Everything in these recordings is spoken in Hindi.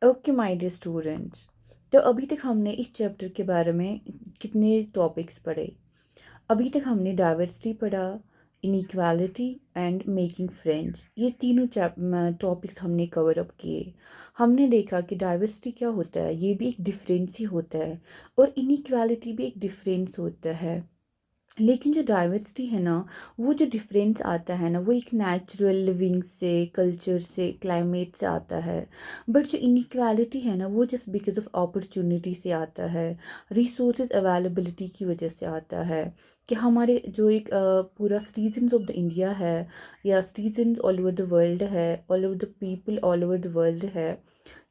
ओके माय डियर स्टूडेंट्स, तो अभी तक हमने इस चैप्टर के बारे में कितने टॉपिक्स पढ़े। अभी तक हमने डाइवर्सिटी पढ़ा, इनइक्वालिटी एंड मेकिंग फ्रेंड्स, ये तीनों टॉपिक्स हमने कवर अप किए। हमने देखा कि डाइवर्सिटी क्या होता है, ये भी एक डिफरेंस ही होता है, और इनइक्वालिटी भी एक डिफरेंस होता है। लेकिन जो डाइवर्सिटी है ना, वो जो डिफरेंस आता है ना, वो एक नेचुरल लिविंग से, कल्चर से, क्लाइमेट से आता है। बट जो इनइक्वालिटी है ना, वो जस्ट बिकॉज ऑफ अपॉर्चुनिटी से आता है, रिसोर्सेज अवेलेबिलिटी की वजह से आता है। कि हमारे जो एक पूरा सिटीजन्स ऑफ द इंडिया है, या citizens all over the world है, all over the people all over the world है,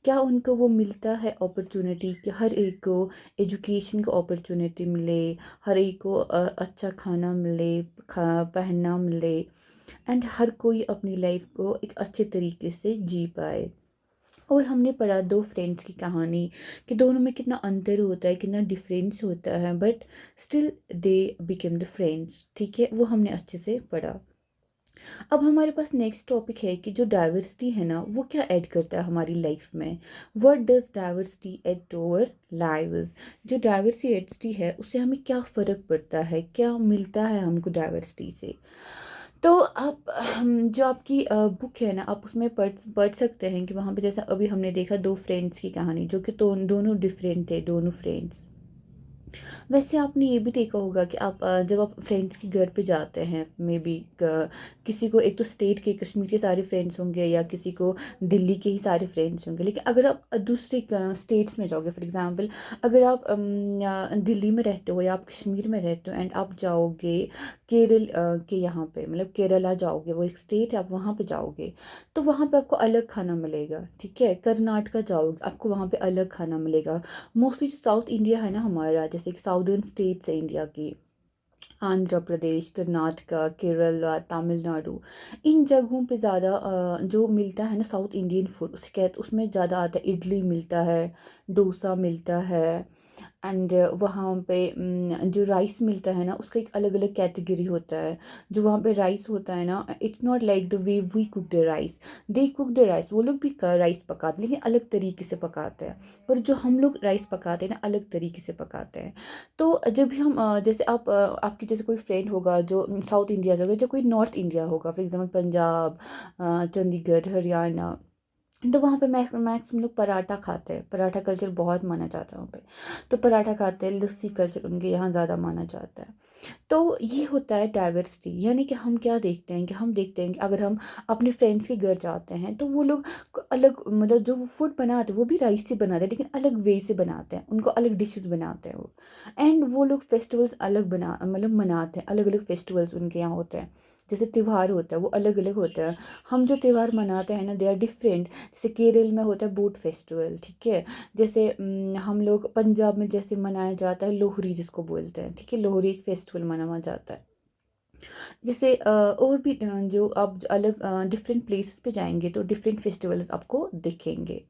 क्या उनको वो मिलता है अपॉर्चुनिटी कि हर एक को एजुकेशन को अपॉर्चुनिटी मिले, हर एक को अच्छा खाना मिले, पहनना मिले, एंड हर कोई अपनी लाइफ को एक अच्छे तरीके से जी पाए। और हमने पढ़ा दो फ्रेंड्स की कहानी, कि दोनों में कितना अंतर होता है, कितना डिफरेंस होता है, but still they became the friends. ठीक है, वो हमने अच्छे से पढ़ा। अब हमारे पास नेक्स्ट टॉपिक है कि जो डाइवर्सिटी है ना, वो क्या ऐड करता है हमारी लाइफ में। What does diversity add to our lives. जो डाइवर्सिटी है, उससे हमें क्या फ़र्क पड़ता है, क्या मिलता है हमको डाइवर्सिटी से। तो आप जो आपकी बुक है ना, आप उसमें पढ़ पढ़ सकते हैं कि वहाँ पे जैसा अभी हमने देखा दो फ्रेंड्स की कहानी, जो कि तो दोनों डिफरेंट थे, दोनों फ्रेंड्स। वैसे आपने ये भी देखा होगा कि आप जब आप फ्रेंड्स के घर पे जाते हैं, मे बी किसी को एक तो स्टेट के कश्मीर के सारे फ्रेंड्स होंगे, या किसी को दिल्ली के ही सारे फ्रेंड्स होंगे। लेकिन अगर आप दूसरे स्टेट्स में जाओगे, फॉर एग्जांपल अगर आप दिल्ली में रहते हो या आप कश्मीर में रहते हो, एंड आप जाओगे केरल के यहाँ पे, मतलब केरला जाओगे, वो एक स्टेट है, आप वहाँ पे जाओगे, तो वहाँ पे आपको अलग खाना मिलेगा। ठीक है, कर्नाटका जाओगे, आपको वहाँ पे अलग खाना मिलेगा। मोस्टली जो साउथ इंडिया है ना हमारा, जैसे कि साउदर्न स्टेट्स है इंडिया की, आंध्र प्रदेश, कर्नाटका, केरला, तमिलनाडु, इन जगहों पे ज़्यादा जो मिलता है ना साउथ इंडियन फूड, उससे कहते उसमें ज़्यादा आता है, इडली मिलता है, डोसा मिलता है, एंड वहाँ पे जो राइस मिलता है ना, उसका एक अलग अलग कैटेगरी होता है। जो वहाँ पे राइस होता है ना, it's not like the way we cook the rice, they cook the rice, वो लोग भी राइस पकाते हैं लेकिन अलग तरीके से पकाते हैं। पर जो हम लोग राइस पकाते हैं ना, अलग तरीके से पकाते हैं। तो जब भी हम जैसे आप आपकी जैसे कोई फ्रेंड होगा जो साउथ इंडिया से होगा, जो कोई नॉर्थ इंडिया होगा, फॉर एग्जाम्पल पंजाब, चंडीगढ़, हरियाणा, तो वहाँ पे मैक्सिमम लोग पराठा खाते हैं, पराठा कल्चर बहुत माना जाता है वहाँ पे। तो पराठा खाते हैं, लस्सी कल्चर उनके यहाँ ज़्यादा माना जाता है। तो ये होता है डाइवर्सिटी, यानी कि हम क्या देखते हैं, कि हम देखते हैं कि अगर हम अपने फ्रेंड्स के घर जाते हैं, तो वो लोग अलग, मतलब जो फूड बनाते हैं वो भी राइस से बनाते हैं, लेकिन अलग वे से बनाते हैं, उनको अलग डिशेस बनाते हैं वो। एंड वो लोग फेस्टिवल्स अलग बना मतलब मनाते हैं, अलग अलग फेस्टिवल्स उनके यहाँ होते हैं। जैसे त्यौहार होता है वो अलग अलग होता है। हम जो त्यौहार मनाते हैं ना, दे आर डिफरेंट। जैसे केरल में होता है बोट फेस्टिवल, ठीक है। जैसे हम लोग पंजाब में जैसे मनाया जाता है लोहरी, जिसको बोलते हैं, ठीक है, लोहरी एक फेस्टिवल मनाया जाता है। जैसे और भी जो आप अलग डिफरेंट प्लेसेस पे जाएंगे तो डिफरेंट फेस्टिवल्स आपको दिखेंगे।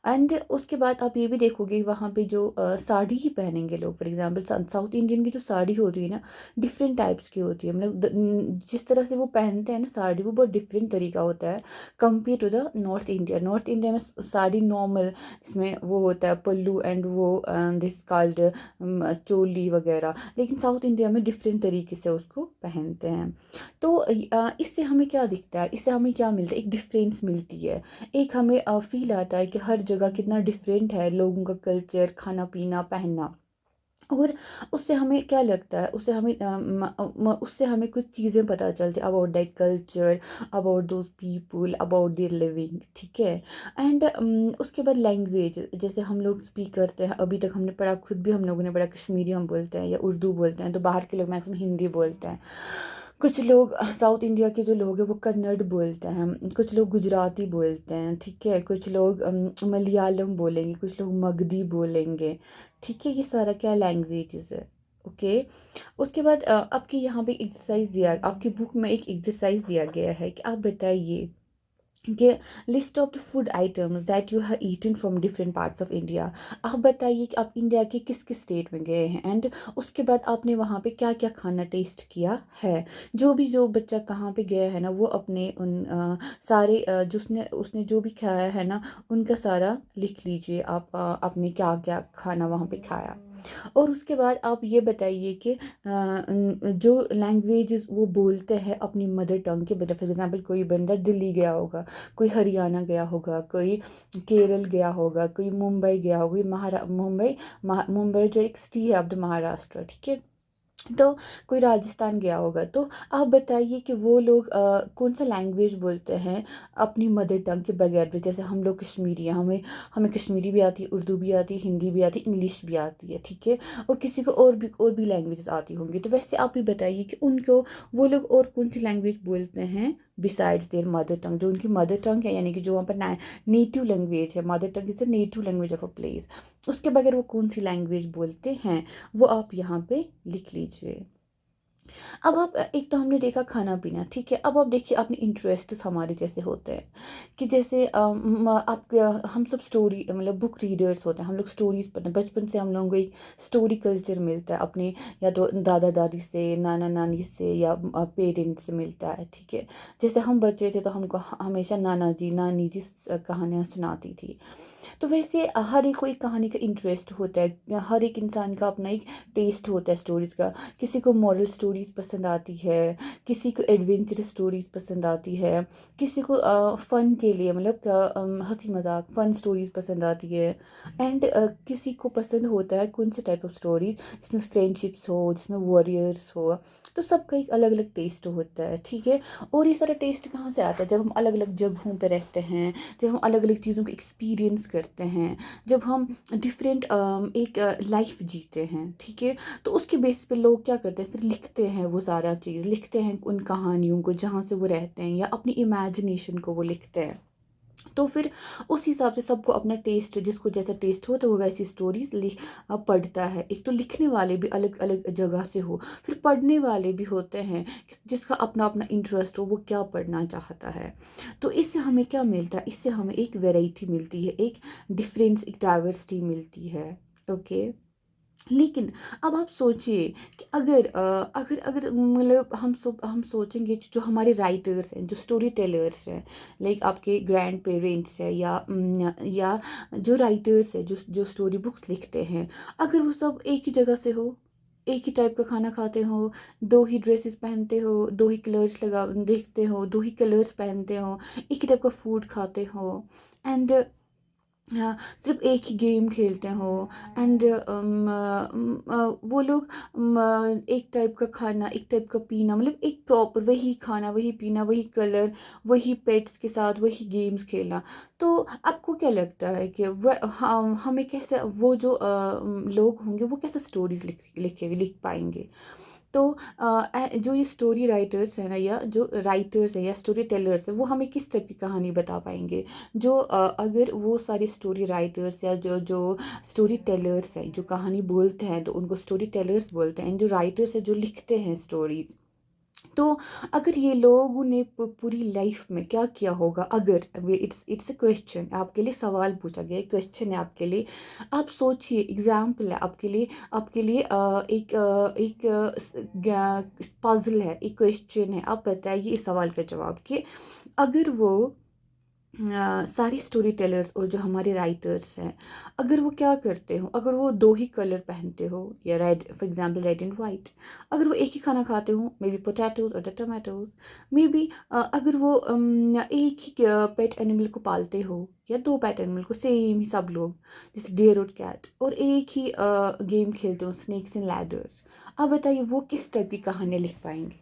एंड उसके बाद आप ये भी देखोगे वहाँ पे जो साड़ी ही पहनेंगे लोग, फॉर एग्जांपल साउथ इंडियन की जो साड़ी होती है ना, डिफरेंट टाइप्स की होती है, मतलब जिस तरह से वो पहनते हैं ना साड़ी, वो बहुत डिफरेंट तरीका होता है compare to the North India. North India में साड़ी नॉर्मल, इसमें वो होता है पल्लू, एंड वो दिस कॉल्ड चोली वगैरह, लेकिन साउथ इंडिया में डिफरेंट तरीके से उसको पहनते हैं। तो इससे हमें क्या दिखता है, इससे हमें क्या मिलता है, एक डिफरेंस मिलती है। एक हमें फील आता है कि हर जगह कितना डिफरेंट है लोगों का कल्चर, खाना पीना, पहनना। और उससे हमें क्या लगता है, उससे हमें उससे हमें कुछ चीज़ें पता चलती है about that culture, about those people, about their living. ठीक है। एंड उसके बाद लैंग्वेज, जैसे हम लोग स्पीक करते हैं, अभी तक हमने पढ़ा, खुद भी हम लोगों ने पढ़ा, कश्मीरी हम बोलते हैं या उर्दू बोलते हैं, तो बाहर के लोग मैक्सिमम हिंदी बोलते हैं। कुछ लोग साउथ इंडिया के जो लोग हैं वो कन्नड़ बोलते हैं, कुछ लोग गुजराती बोलते हैं, ठीक है, कुछ लोग मलयालम बोलेंगे, कुछ लोग मगधी बोलेंगे। ठीक है, ये सारा क्या लैंग्वेजेस है। ओके। उसके बाद आपके यहाँ पे एक्सरसाइज दिया, आपकी बुक में एक एक्सरसाइज दिया गया है कि आप बताइए कि list of the food items that you have eaten from different parts of India. आप बताइए कि आप इंडिया के किस किस स्टेट में गए हैं, एंड उसके बाद आपने वहाँ पे क्या क्या खाना टेस्ट किया है। जो बच्चा कहाँ पे गया है ना, वो अपने उन सारे जिसने उसने जो भी खाया है ना, उनका सारा लिख लीजिए आप, आपने क्या क्या खाना वहाँ पे खाया। और उसके बाद आप ये बताइए कि जो लैंग्वेजेस वो बोलते हैं अपनी मदर टंग के बजाय, फॉर एग्जांपल कोई बंदा दिल्ली गया होगा, कोई हरियाणा गया होगा, कोई केरल गया होगा, कोई मुंबई गया होगा, कोई मुंबई जो एक सिटी है ऑफ द महाराष्ट्र, ठीक है। तो कोई राजस्थान गया होगा, तो आप बताइए कि वो लोग कौन सा लैंग्वेज बोलते हैं अपनी मदर टंग के बगैर भी। जैसे हम लोग कश्मीरी हैं, हमें हमें कश्मीरी भी आती है, उर्दू भी आती है, हिंदी भी आती है, इंग्लिश भी आती है, ठीक है। और किसी को और भी लैंग्वेजेस आती होंगी, तो वैसे आप भी बताइए कि उनको वो लोग और कौन सी लैंग्वेज बोलते हैं बिसाइड्स देयर मदर टंग, जो उनकी मदर टंग है, यानी कि जो वहाँ पर नेटिव लैंग्वेज है। Mother tongue is the native language of a place. उसके बगैर वो कौन सी लैंग्वेज बोलते हैं, वो आप यहाँ पे लिख लीजिए। अब आप एक तो हमने देखा खाना पीना, ठीक है। अब आप देखिए अपने इंटरेस्ट हमारे जैसे होते हैं कि जैसे आप हम सब स्टोरी मतलब बुक रीडर्स होते हैं, हम लोग स्टोरीज पढ़ते हैं। बचपन से हम लोगों को एक स्टोरी कल्चर मिलता है अपने, या तो दादा दादी से, नाना नानी से, या पेरेंट्स से मिलता है, ठीक है। जैसे हम बच्चे थे तो हमको हमेशा नाना जी नानी जी कहानियाँ सुनाती थी। तो वैसे हर एक को एक कहानी का इंटरेस्ट होता है, हर एक इंसान का अपना एक टेस्ट होता है स्टोरीज का। किसी को मॉरल स्टोरीज पसंद आती है, किसी को एडवेंचरस स्टोरीज पसंद आती है, किसी को फन के लिए मतलब हंसी मजाक फन स्टोरीज पसंद आती है, एंड किसी को पसंद होता है कौन से टाइप ऑफ स्टोरीज जिसमें फ्रेंडशिप्स हो, जिसमें वॉरियर्स हो। तो सबका एक अलग अलग टेस्ट होता है, ठीक है। और ये सारा टेस्ट कहाँ से आता है, जब हम अलग अलग जगहों पे रहते हैं, जब हम अलग अलग चीज़ों को एक्सपीरियंस करते हैं, जब हम डिफरेंट एक लाइफ जीते हैं, ठीक है। तो उसके बेसिस पे लोग क्या करते हैं, फिर लिखते हैं, वो सारा चीज़ लिखते हैं उन कहानियों को जहाँ से वो रहते हैं, या अपनी इमेजिनेशन को वो लिखते हैं। तो फिर उस हिसाब से सबको अपना टेस्ट, जिसको जैसा टेस्ट हो तो वो वैसी स्टोरीज पढ़ता है। एक तो लिखने वाले भी अलग अलग जगह से हो, फिर पढ़ने वाले भी होते हैं जिसका अपना अपना इंटरेस्ट हो, वो क्या पढ़ना चाहता है। तो इससे हमें क्या मिलता है, इससे हमें एक वैरायटी मिलती है, एक डिफरेंस, एक डाइवर्सिटी मिलती है। ओके। लेकिन अब आप सोचिए कि अगर अगर अगर मतलब हम सोचेंगे जो हमारे राइटर्स हैं, जो स्टोरी टेलर्स हैं, लाइक आपके ग्रैंड पेरेंट्स हैं, या जो राइटर्स हैं, जो स्टोरी बुक्स लिखते हैं, अगर वो सब एक ही जगह से हो, एक ही टाइप का खाना खाते हो, दो ही ड्रेसेस पहनते हो, दो ही कलर्स लगा देखते हो, दो ही कलर्स पहनते हो, एक ही टाइप का फूड खाते हो, एंड हाँ, सिर्फ एक ही गेम खेलते हो, एंड वो लोग एक टाइप का खाना, एक टाइप का पीना, मतलब एक प्रॉपर वही खाना, वही पीना, वही कलर, वही पेट्स के साथ वही गेम्स खेलना। तो आपको क्या लगता है कि हमें कैसे वो जो लोग होंगे वो कैसे स्टोरीज लिख पाएंगे। तो जो ये स्टोरी राइटर्स हैं ना, या जो राइटर्स हैं या स्टोरी टेलर्स हैं, वो हमें किस टाइप की कहानी बता पाएंगे। जो अगर वो सारे स्टोरी राइटर्स या जो जो स्टोरी टेलर्स हैं जो कहानी बोलते हैं तो उनको स्टोरी टेलर्स बोलते हैं, जो राइटर्स हैं जो लिखते हैं स्टोरीज। तो अगर ये लोगों ने पूरी लाइफ में क्या किया होगा, अगर इट्स अ क्वेश्चन, आपके लिए सवाल पूछा गया, क्वेश्चन है आपके लिए। आप सोचिए, एग्जाम्पल है आपके लिए एक पजल है, एक क्वेश्चन है। आप बताइए इस सवाल का जवाब कि अगर वो सारी स्टोरी टेलर्स और जो हमारे राइटर्स हैं, अगर वो क्या करते हो, अगर वो दो ही कलर पहनते हो, या red for example red and white, अगर वो एक ही खाना खाते हो, मे बी पोटैटोज और टमाटोज, मे बी अगर वो एक ही पेट एनिमल को पालते हो, या दो पेट एनिमल को सेम ही सब लोग, जैसे डियर और कैट, और एक ही गेम खेलते हो स्नेक्स एंड लैडर्स। अब बताइए वो किस टाइप की कहानियाँ लिख पाएंगे।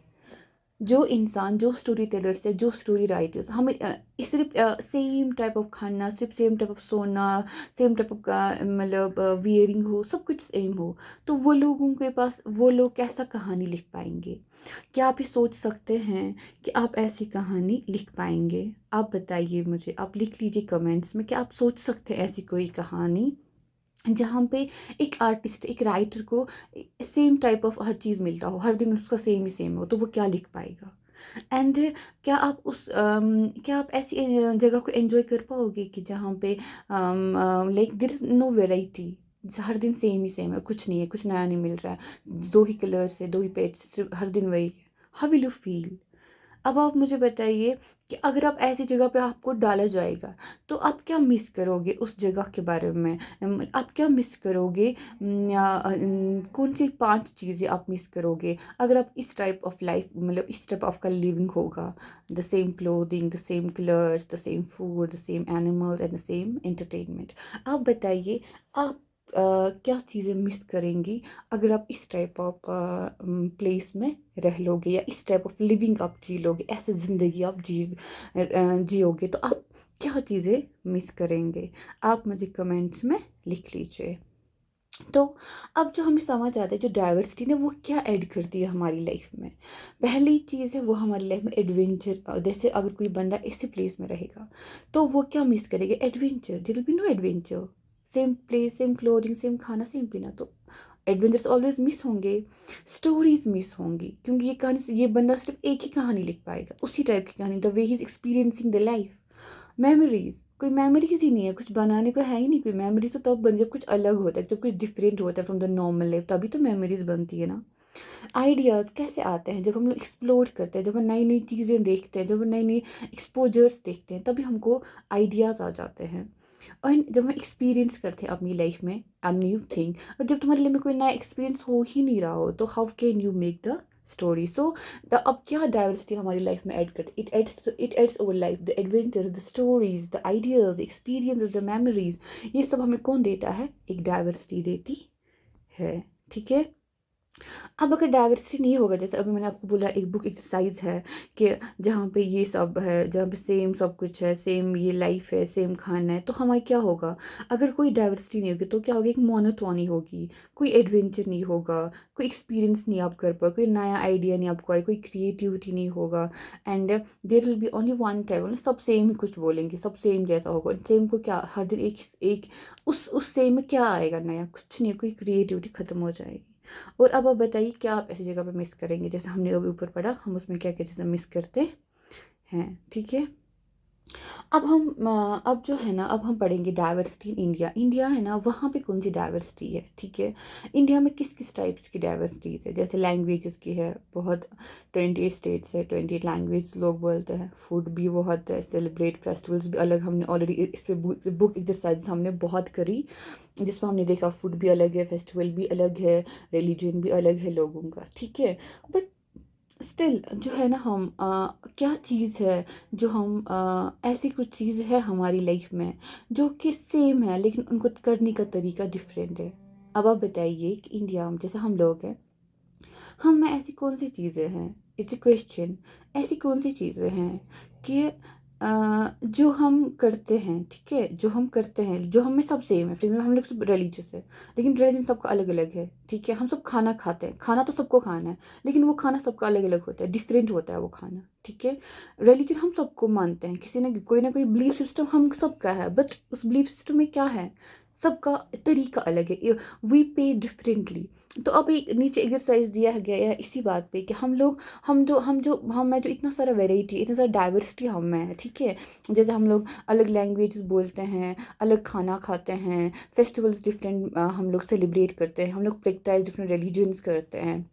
जो इंसान, जो स्टोरी टेलर्स है, जो स्टोरी राइटर्स, हमें सिर्फ सेम टाइप ऑफ खाना, सिर्फ सेम टाइप ऑफ सोना, सेम टाइप ऑफ मतलब वियरिंग हो, सब कुछ सेम हो, तो वो लोगों के पास वो लोग कैसा कहानी लिख पाएंगे। क्या आप ये सोच सकते हैं कि आप ऐसी कहानी लिख पाएंगे। आप बताइए मुझे, आप लिख लीजिए कमेंट्स में कि आप सोच सकते हैं ऐसी कोई कहानी जहाँ पे एक आर्टिस्ट, एक राइटर को सेम टाइप ऑफ हर चीज़ मिलता हो, हर दिन उसका सेम ही सेम हो, तो वो क्या लिख पाएगा। एंड क्या आप ऐसी जगह को एंजॉय कर पाओगे कि जहाँ पे like there is no variety, हर दिन सेम ही सेम है, कुछ नहीं है, कुछ नया नहीं मिल रहा है, दो ही कलर्स है, दो ही पेट्स, सिर्फ हर दिन वही है। How will you feel? अब आप मुझे बताइए कि अगर आप ऐसी जगह पे आपको डाला जाएगा, तो आप क्या मिस करोगे उस जगह के बारे में? आप क्या मिस करोगे? कौन सी 5 चीज़ें आप मिस करोगे अगर आप इस टाइप ऑफ लाइफ, मतलब इस टाइप ऑफ का लिविंग होगा? The same clothing, the same colours, the same food, the same animals and the same entertainment. आप बताइए, आप क्या चीज़ें मिस करेंगी अगर आप इस टाइप ऑफ प्लेस में रह लोगे, या इस टाइप ऑफ लिविंग आप जी लोगे, ऐसे ज़िंदगी आप जियोगे, तो आप क्या चीज़ें मिस करेंगे? आप मुझे कमेंट्स में लिख लीजिए। तो अब जो हमें समझ आता है, जो डाइवर्सिटी ने वो क्या ऐड करती है हमारी लाइफ में। पहली चीज़ है वो हमारी लाइफ में एडवेंचर। जैसे अगर कोई बंदा ऐसे प्लेस में रहेगा तो वो क्या मिस करेगा? Adventure. There will be no adventure. Same place, same clothing, same खाना, सेम पीना, तो एडवेंचर्स ऑलवेज मिस होंगे। स्टोरीज मिस होंगी, क्योंकि ये कहानी से ये बंदा सिर्फ एक ही कहानी लिख पाएगा, उसी टाइप की कहानी, the way he is experiencing the life. Memories, कोई मेमोरीज ही नहीं है, कुछ बनाने को है ही नहीं। कोई मेमोरीज तो तब बन जब कुछ अलग होता है, जब कुछ डिफरेंट होता है फ्रॉम द नॉर्मल लाइफ, तभी तो मेमोरीज बनती है ना। आइडियाज़ कैसे आते हैं? जब हम लोग एक्सप्लोर करते हैं, जब हम नई नई चीज़ें देखते हैं, जब हम नई नई एक्सपोजर्स देखते हैं, तभी हमको आइडियाज़ आ जाते हैं। और जब हम एक्सपीरियंस करते हैं अपनी लाइफ में अ न्यू थिंग, और जब तुम्हारे लिए में कोई नया एक्सपीरियंस हो ही नहीं रहा हो, तो how can you make the story? So अब क्या डाइवर्सिटी हमारी लाइफ में ऐड करती, it adds over life, the adventures, the stories, the ideas, the experiences, the memories. ये सब हमें कौन देता है? एक डाइवर्सिटी देती है। ठीक है। अब अगर डाइवर्सिटी नहीं होगा, जैसे अभी मैंने आपको बोला एक बुक एक्सरसाइज है कि जहाँ पे ये सब है, जहाँ पे सेम सब कुछ है, सेम ये लाइफ है, सेम खाना है, तो हमारे क्या होगा? अगर कोई डाइवर्सिटी नहीं होगी तो क्या होगा? एक मोनोटोनी होगी, कोई एडवेंचर नहीं होगा, कोई एक्सपीरियंस नहीं आप कर पाओगे, कोई नया आइडिया नहीं आपको आए, कोई क्रिएटिविटी नहीं होगा। And there will be only one type, मतलब सब सेम ही कुछ बोलेंगे, सब सेम जैसा होगा। सेम को क्या हर दिन एक एक उस सेम में क्या आएगा नया? कुछ नहीं, कोई क्रिएटिविटी खत्म हो जाएगी। और अब आप बताइए, क्या आप ऐसी जगह पे मिस करेंगे? जैसे हमने अभी ऊपर पढ़ा, हम उसमें क्या क्या चीज़ें मिस करते हैं। ठीक है। अब जो है ना, अब हम पढ़ेंगे डाइवर्सिटी इन इंडिया। इंडिया है ना, वहाँ पे कौन सी डाइवर्सिटी है? ठीक है। इंडिया में किस किस टाइप्स की डाइवर्सिटीज़ है? जैसे लैंग्वेजेस की है बहुत, 28 स्टेट्स है, 28 लैंग्वेज लोग बोलते हैं। फूड भी बहुत है, सेलिब्रेट फेस्टिवल्स भी अलग। हमने ऑलरेडी इस पे बुक एक्सरसाइज हमने बहुत करी, जिसमें हमने देखा फूड भी अलग है, फेस्टिवल भी अलग है, रिलीजन भी अलग है लोगों का। ठीक है। बट स्टिल जो है ना, हम क्या चीज़ है जो हम ऐसी कुछ चीज़ है हमारी लाइफ में जो कि सेम है, लेकिन उनको करने का तरीका डिफरेंट है। अब आप बताइए कि इंडिया में जैसे हम लोग हैं, हम में ऐसी कौन सी चीज़ें हैं? It's a question. ऐसी कौन सी चीज़ें हैं कि जो हम करते हैं, ठीक है, जो हम करते हैं, जो हमें सब सेम है, फिर हम लोग सब रिलीजियस है, लेकिन रिलीजन सबका अलग अलग है। ठीक है। हम सब खाना खाते हैं, खाना तो सबको खाना है, लेकिन वो खाना सबका अलग अलग होता है, डिफरेंट होता है वो खाना। ठीक है। रिलीजन हम सबको मानते हैं, किसी ने कोई ना कोई बिलीफ सिस्टम हम सबका है, बट उस बिलीफ सिस्टम में क्या है? सबका तरीका अलग है, वी पे डिफरेंटली। तो अब एक नीचे एक्सरसाइज दिया गया है इसी बात पे कि हम लोग, हम में जो इतना सारा वैरायटी, इतना सारा डाइवर्सिटी हम में है। ठीक है। जैसे हम लोग अलग लैंग्वेजेस बोलते हैं, अलग खाना खाते हैं, फेस्टिवल्स डिफरेंट हम लोग सेलिब्रेट करते हैं, हम लोग प्रैक्टिस डिफरेंट रिलीजन्स करते हैं।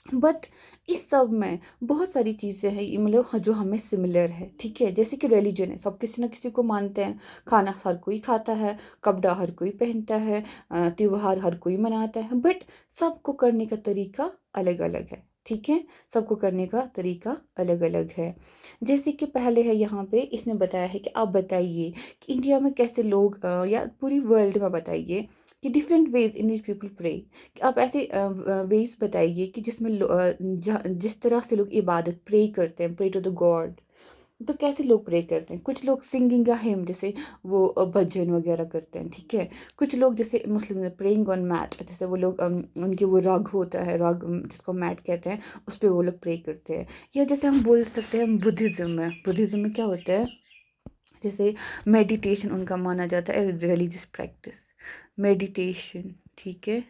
बट इस सब में बहुत सारी चीज़ें हैं, ये मतलब जो हमें सिमिलर है। ठीक है। जैसे कि रिलीजन है, सब किसी ना किसी को मानते हैं, खाना हर कोई खाता है, कपड़ा हर कोई पहनता है, त्योहार हर कोई मनाता है, बट सबको करने का तरीका अलग अलग है। ठीक है। सबको करने का तरीका अलग अलग है। जैसे कि पहले है यहाँ पे इसने बताया है कि आप बताइए कि इंडिया में कैसे लोग या पूरी वर्ल्ड में बताइए कि different ways in which people pray. कि आप ऐसे वेज बताइए कि जिसमें जिस तरह से लोग इबादत प्रे करते हैं, प्रे टू द गॉड। तो कैसे लोग प्रे करते हैं? कुछ लोग सिंगिंग का हिम, जैसे वो भजन वगैरह करते हैं। ठीक है। कुछ लोग जैसे मुस्लिम में प्रेइंग ऑन मैट, जैसे वो लोग उनके वो राग होता है, राग जिसको मैट कहते हैं, उस पर वो लोग प्रे करते हैं। या जैसे हम बोल सकते हैं बुद्धिज़्म में, बुद्धिज़्म में क्या होता है? जैसे मेडिटेशन उनका माना जाता है रिलीजियस प्रैक्टिस, मेडिटेशन। ठीक है।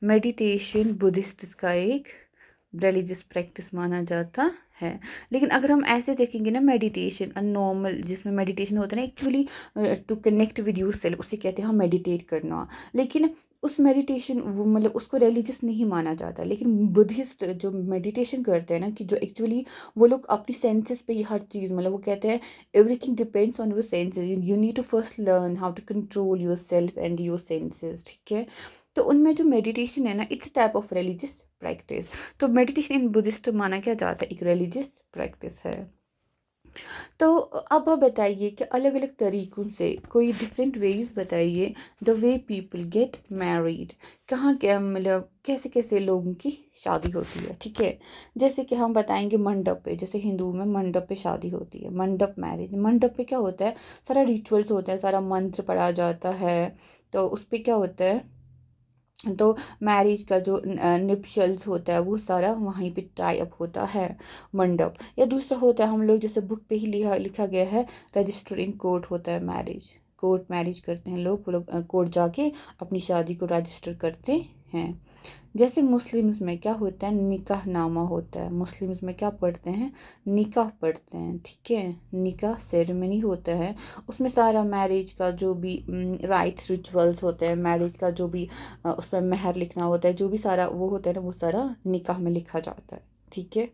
मेडिटेशन बुद्धिस्ट का एक रिलीजियस प्रैक्टिस माना जाता है। लेकिन अगर हम ऐसे देखेंगे ना, मेडिटेशन नॉर्मल जिसमें मेडिटेशन होता है ना, actually to connect with yourself, उसे कहते हैं हम मेडिटेट करना। लेकिन उस मेडिटेशन वो मतलब उसको रिलीजियस नहीं माना जाता। लेकिन बुद्धिस्ट जो मेडिटेशन करते हैं ना, कि जो एक्चुअली वो लोग अपनी सेंसेस पे ही हर चीज़ मतलब वो कहते हैं everything depends on your senses, you need to first learn how to control yourself and your senses, ठीक है। तो उनमें जो मेडिटेशन है ना, it's type of religious practice. तो मेडिटेशन इन बुद्धिस्ट माना क्या जाता है, एक रिलीजियस प्रैक्टिस है। तो अब आप बताइए कि अलग अलग तरीकों से कोई डिफरेंट वेज बताइए the way people get married. कहाँ क्या मतलब कैसे कैसे लोगों की शादी होती है, ठीक है। जैसे कि हम बताएंगे मंडप पे, जैसे हिंदू में मंडप पे शादी होती है, मंडप मैरिज। मंडप पे क्या होता है, सारा रिचुअल्स होता है, सारा मंत्र पढ़ा जाता है। तो उस पे क्या होता है, तो मैरिज का जो निप्शल्स होता है वो सारा वहीं पे टाई अप होता है, मंडप। या दूसरा होता है, हम लोग जैसे बुक पे ही लिखा लिखा गया है, रजिस्टर इन कोर्ट होता है मैरिज। कोर्ट मैरिज करते हैं लोग, वो लोग कोर्ट जाके अपनी शादी को रजिस्टर करते हैं। जैसे मुस्लिम्स में क्या होता है, निकाह नामा होता है। मुस्लिम्स में क्या पढ़ते हैं, निकाह पढ़ते हैं, ठीक है। निकाह सेरेमनी होता है, उसमें सारा मैरिज का जो भी राइट्स रिचुअल्स होते हैं, मैरिज का जो भी उसमें मेहर लिखना होता है, जो भी सारा वो होता है ना, वो सारा निकाह में लिखा जाता है, ठीक है।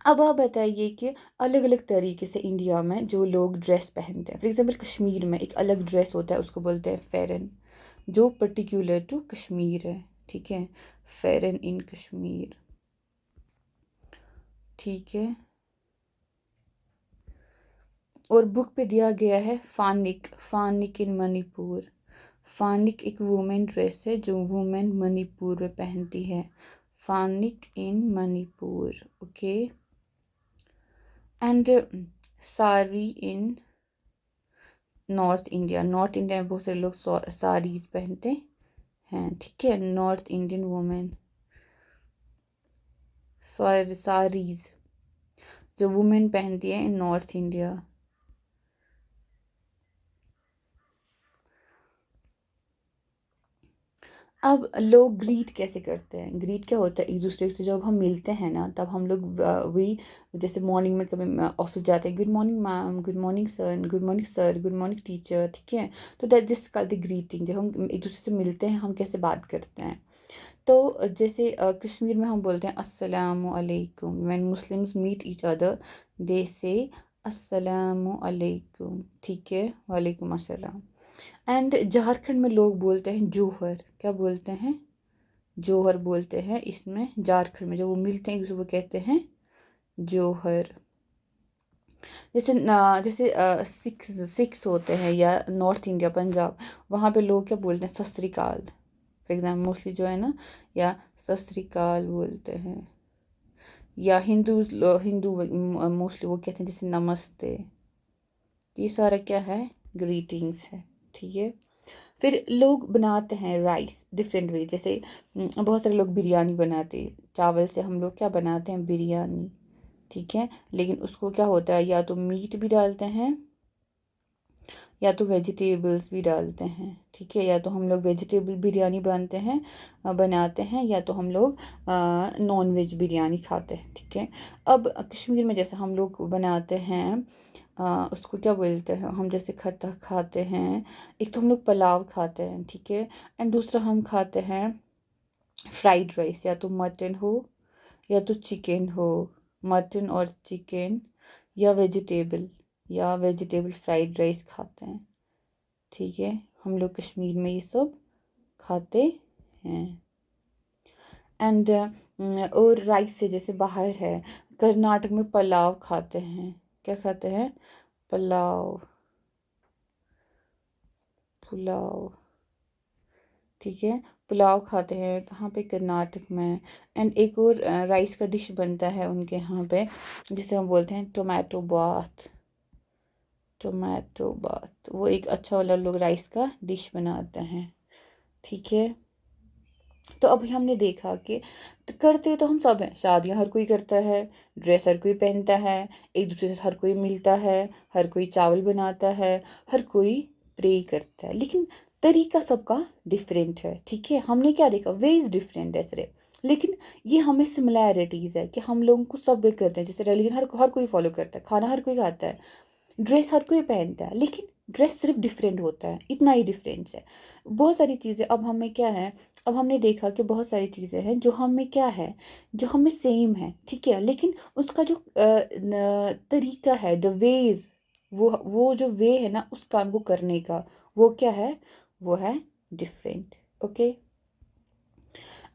अब आप बताइए कि अलग अलग तरीके से इंडिया में जो लोग ड्रेस पहनते हैं, फॉर एग्जाम्पल कश्मीर में एक अलग ड्रेस होता है, उसको बोलते हैं फेरन, जो पर्टिकुलर टू कश्मीर है, ठीक है। फेरन इन कश्मीर, ठीक है। और बुक पे दिया गया है फानिक, फानिक इन मणिपुर। फानिक एक वुमेन ड्रेस है जो वुमेन मणिपुर में पहनती है, phonic in Manipur, okay. And sari in north India, North India में बहुत सारे लोग साड़ीज पहनते हैं, ठीक है। नॉर्थ इंडियन वुमेन साड़ीज जो वुमेन पहनती है इन नॉर्थ इंडिया। अब लोग ग्रीट कैसे करते हैं, ग्रीट क्या होता है, एक दूसरे से जब हम मिलते हैं ना, तब हम लोग वही जैसे मॉर्निंग में कभी ऑफिस जाते हैं, good morning ma'am, good morning sir, good morning sir, good morning teacher, ठीक है। तो that this called the greeting. जब हम एक दूसरे से मिलते हैं हम कैसे बात करते हैं। तो जैसे कश्मीर में हम बोलते हैं अस्सलामु अलैकुम, when Muslims meet each other they say अस्सलामु अलैकुम, ठीक है, वालेकुम अस्सलाम। एंड झारखंड में लोग बोलते हैं जोहर, क्या बोलते हैं, जोहर बोलते हैं। इसमें झारखंड में जब वो मिलते हैं एक दूसरे को कहते हैं जोहर। जैसे सिक्स सिक्स होते हैं, या नॉर्थ इंडिया पंजाब, वहाँ पे लोग क्या बोलते हैं, सत श्री अकाल, फॉर एग्जाम्पल मोस्टली जो है ना, या सत श्री अकाल बोलते हैं। या हिंदू हिंदू मोस्टली वो कहते हैं जैसे नमस्ते। ये सारा क्या है, ग्रीटिंग्स है, ठीक है। फिर लोग बनाते हैं राइस डिफरेंट वे, जैसे बहुत सारे लोग बिरयानी बनाते हैं, चावल से हम लोग क्या बनाते हैं, बिरयानी, ठीक है। लेकिन उसको क्या होता है, या तो मीट भी डालते हैं या तो वेजिटेबल्स भी डालते हैं, ठीक है। या तो हम लोग वेजिटेबल बिरयानी बनाते हैं, या तो हम लोग नॉन वेज बिरयानी खाते हैं, ठीक है। अब कश्मीर में जैसे हम लोग बनाते हैं उसको क्या बोलते हैं, हम जैसे खट्टा खाते हैं, एक तो हम लोग पुलाव खाते हैं, ठीक है। एंड दूसरा हम खाते हैं फ्राइड राइस, या तो मटन हो या तो चिकन हो, मटन और चिकन, या वेजिटेबल फ्राइड राइस खाते हैं, ठीक है। हम लोग कश्मीर में ये सब खाते हैं। एंड और राइस से जैसे बाहर है, कर्नाटक में पुलाव खाते हैं, क्या खाते हैं, पुलाव, पुलाव, ठीक है। पुलाव खाते हैं कहाँ पे, कर्नाटक में। एंड एक और राइस का डिश बनता है उनके यहाँ पे, जिसे हम बोलते हैं टोमेटो बाथ, टोमेटो बाथ, वो एक अच्छा वाला लोग राइस का डिश बनाते हैं, ठीक है। तो अभी हमने देखा कि करते तो हम सब हैं, शादियां हर कोई करता है, ड्रेस हर कोई पहनता है, एक दूसरे से हर कोई मिलता है, हर कोई चावल बनाता है, हर कोई प्रे करता है, लेकिन तरीका सबका डिफरेंट है, ठीक है। हमने क्या देखा, वे इज डिफरेंट है सिर्फ, लेकिन ये हमें सिमिलैरिटीज़ है कि हम लोगों को सब वे करते हैं, जैसे रिलीजन हर हर कोई फॉलो करता है, खाना हर कोई खाता है, ड्रेस हर कोई पहनता है, लेकिन ड्रेस सिर्फ डिफरेंट होता है, इतना ही डिफरेंस है। बहुत सारी चीज़ें अब हमें क्या है, अब हमने देखा कि बहुत सारी चीज़ें हैं जो हमें क्या है, जो हमें सेम है, ठीक है, लेकिन उसका जो तरीका है, द वेज, वो जो वे है ना उस काम को करने का, वो क्या है, वो है different. Okay,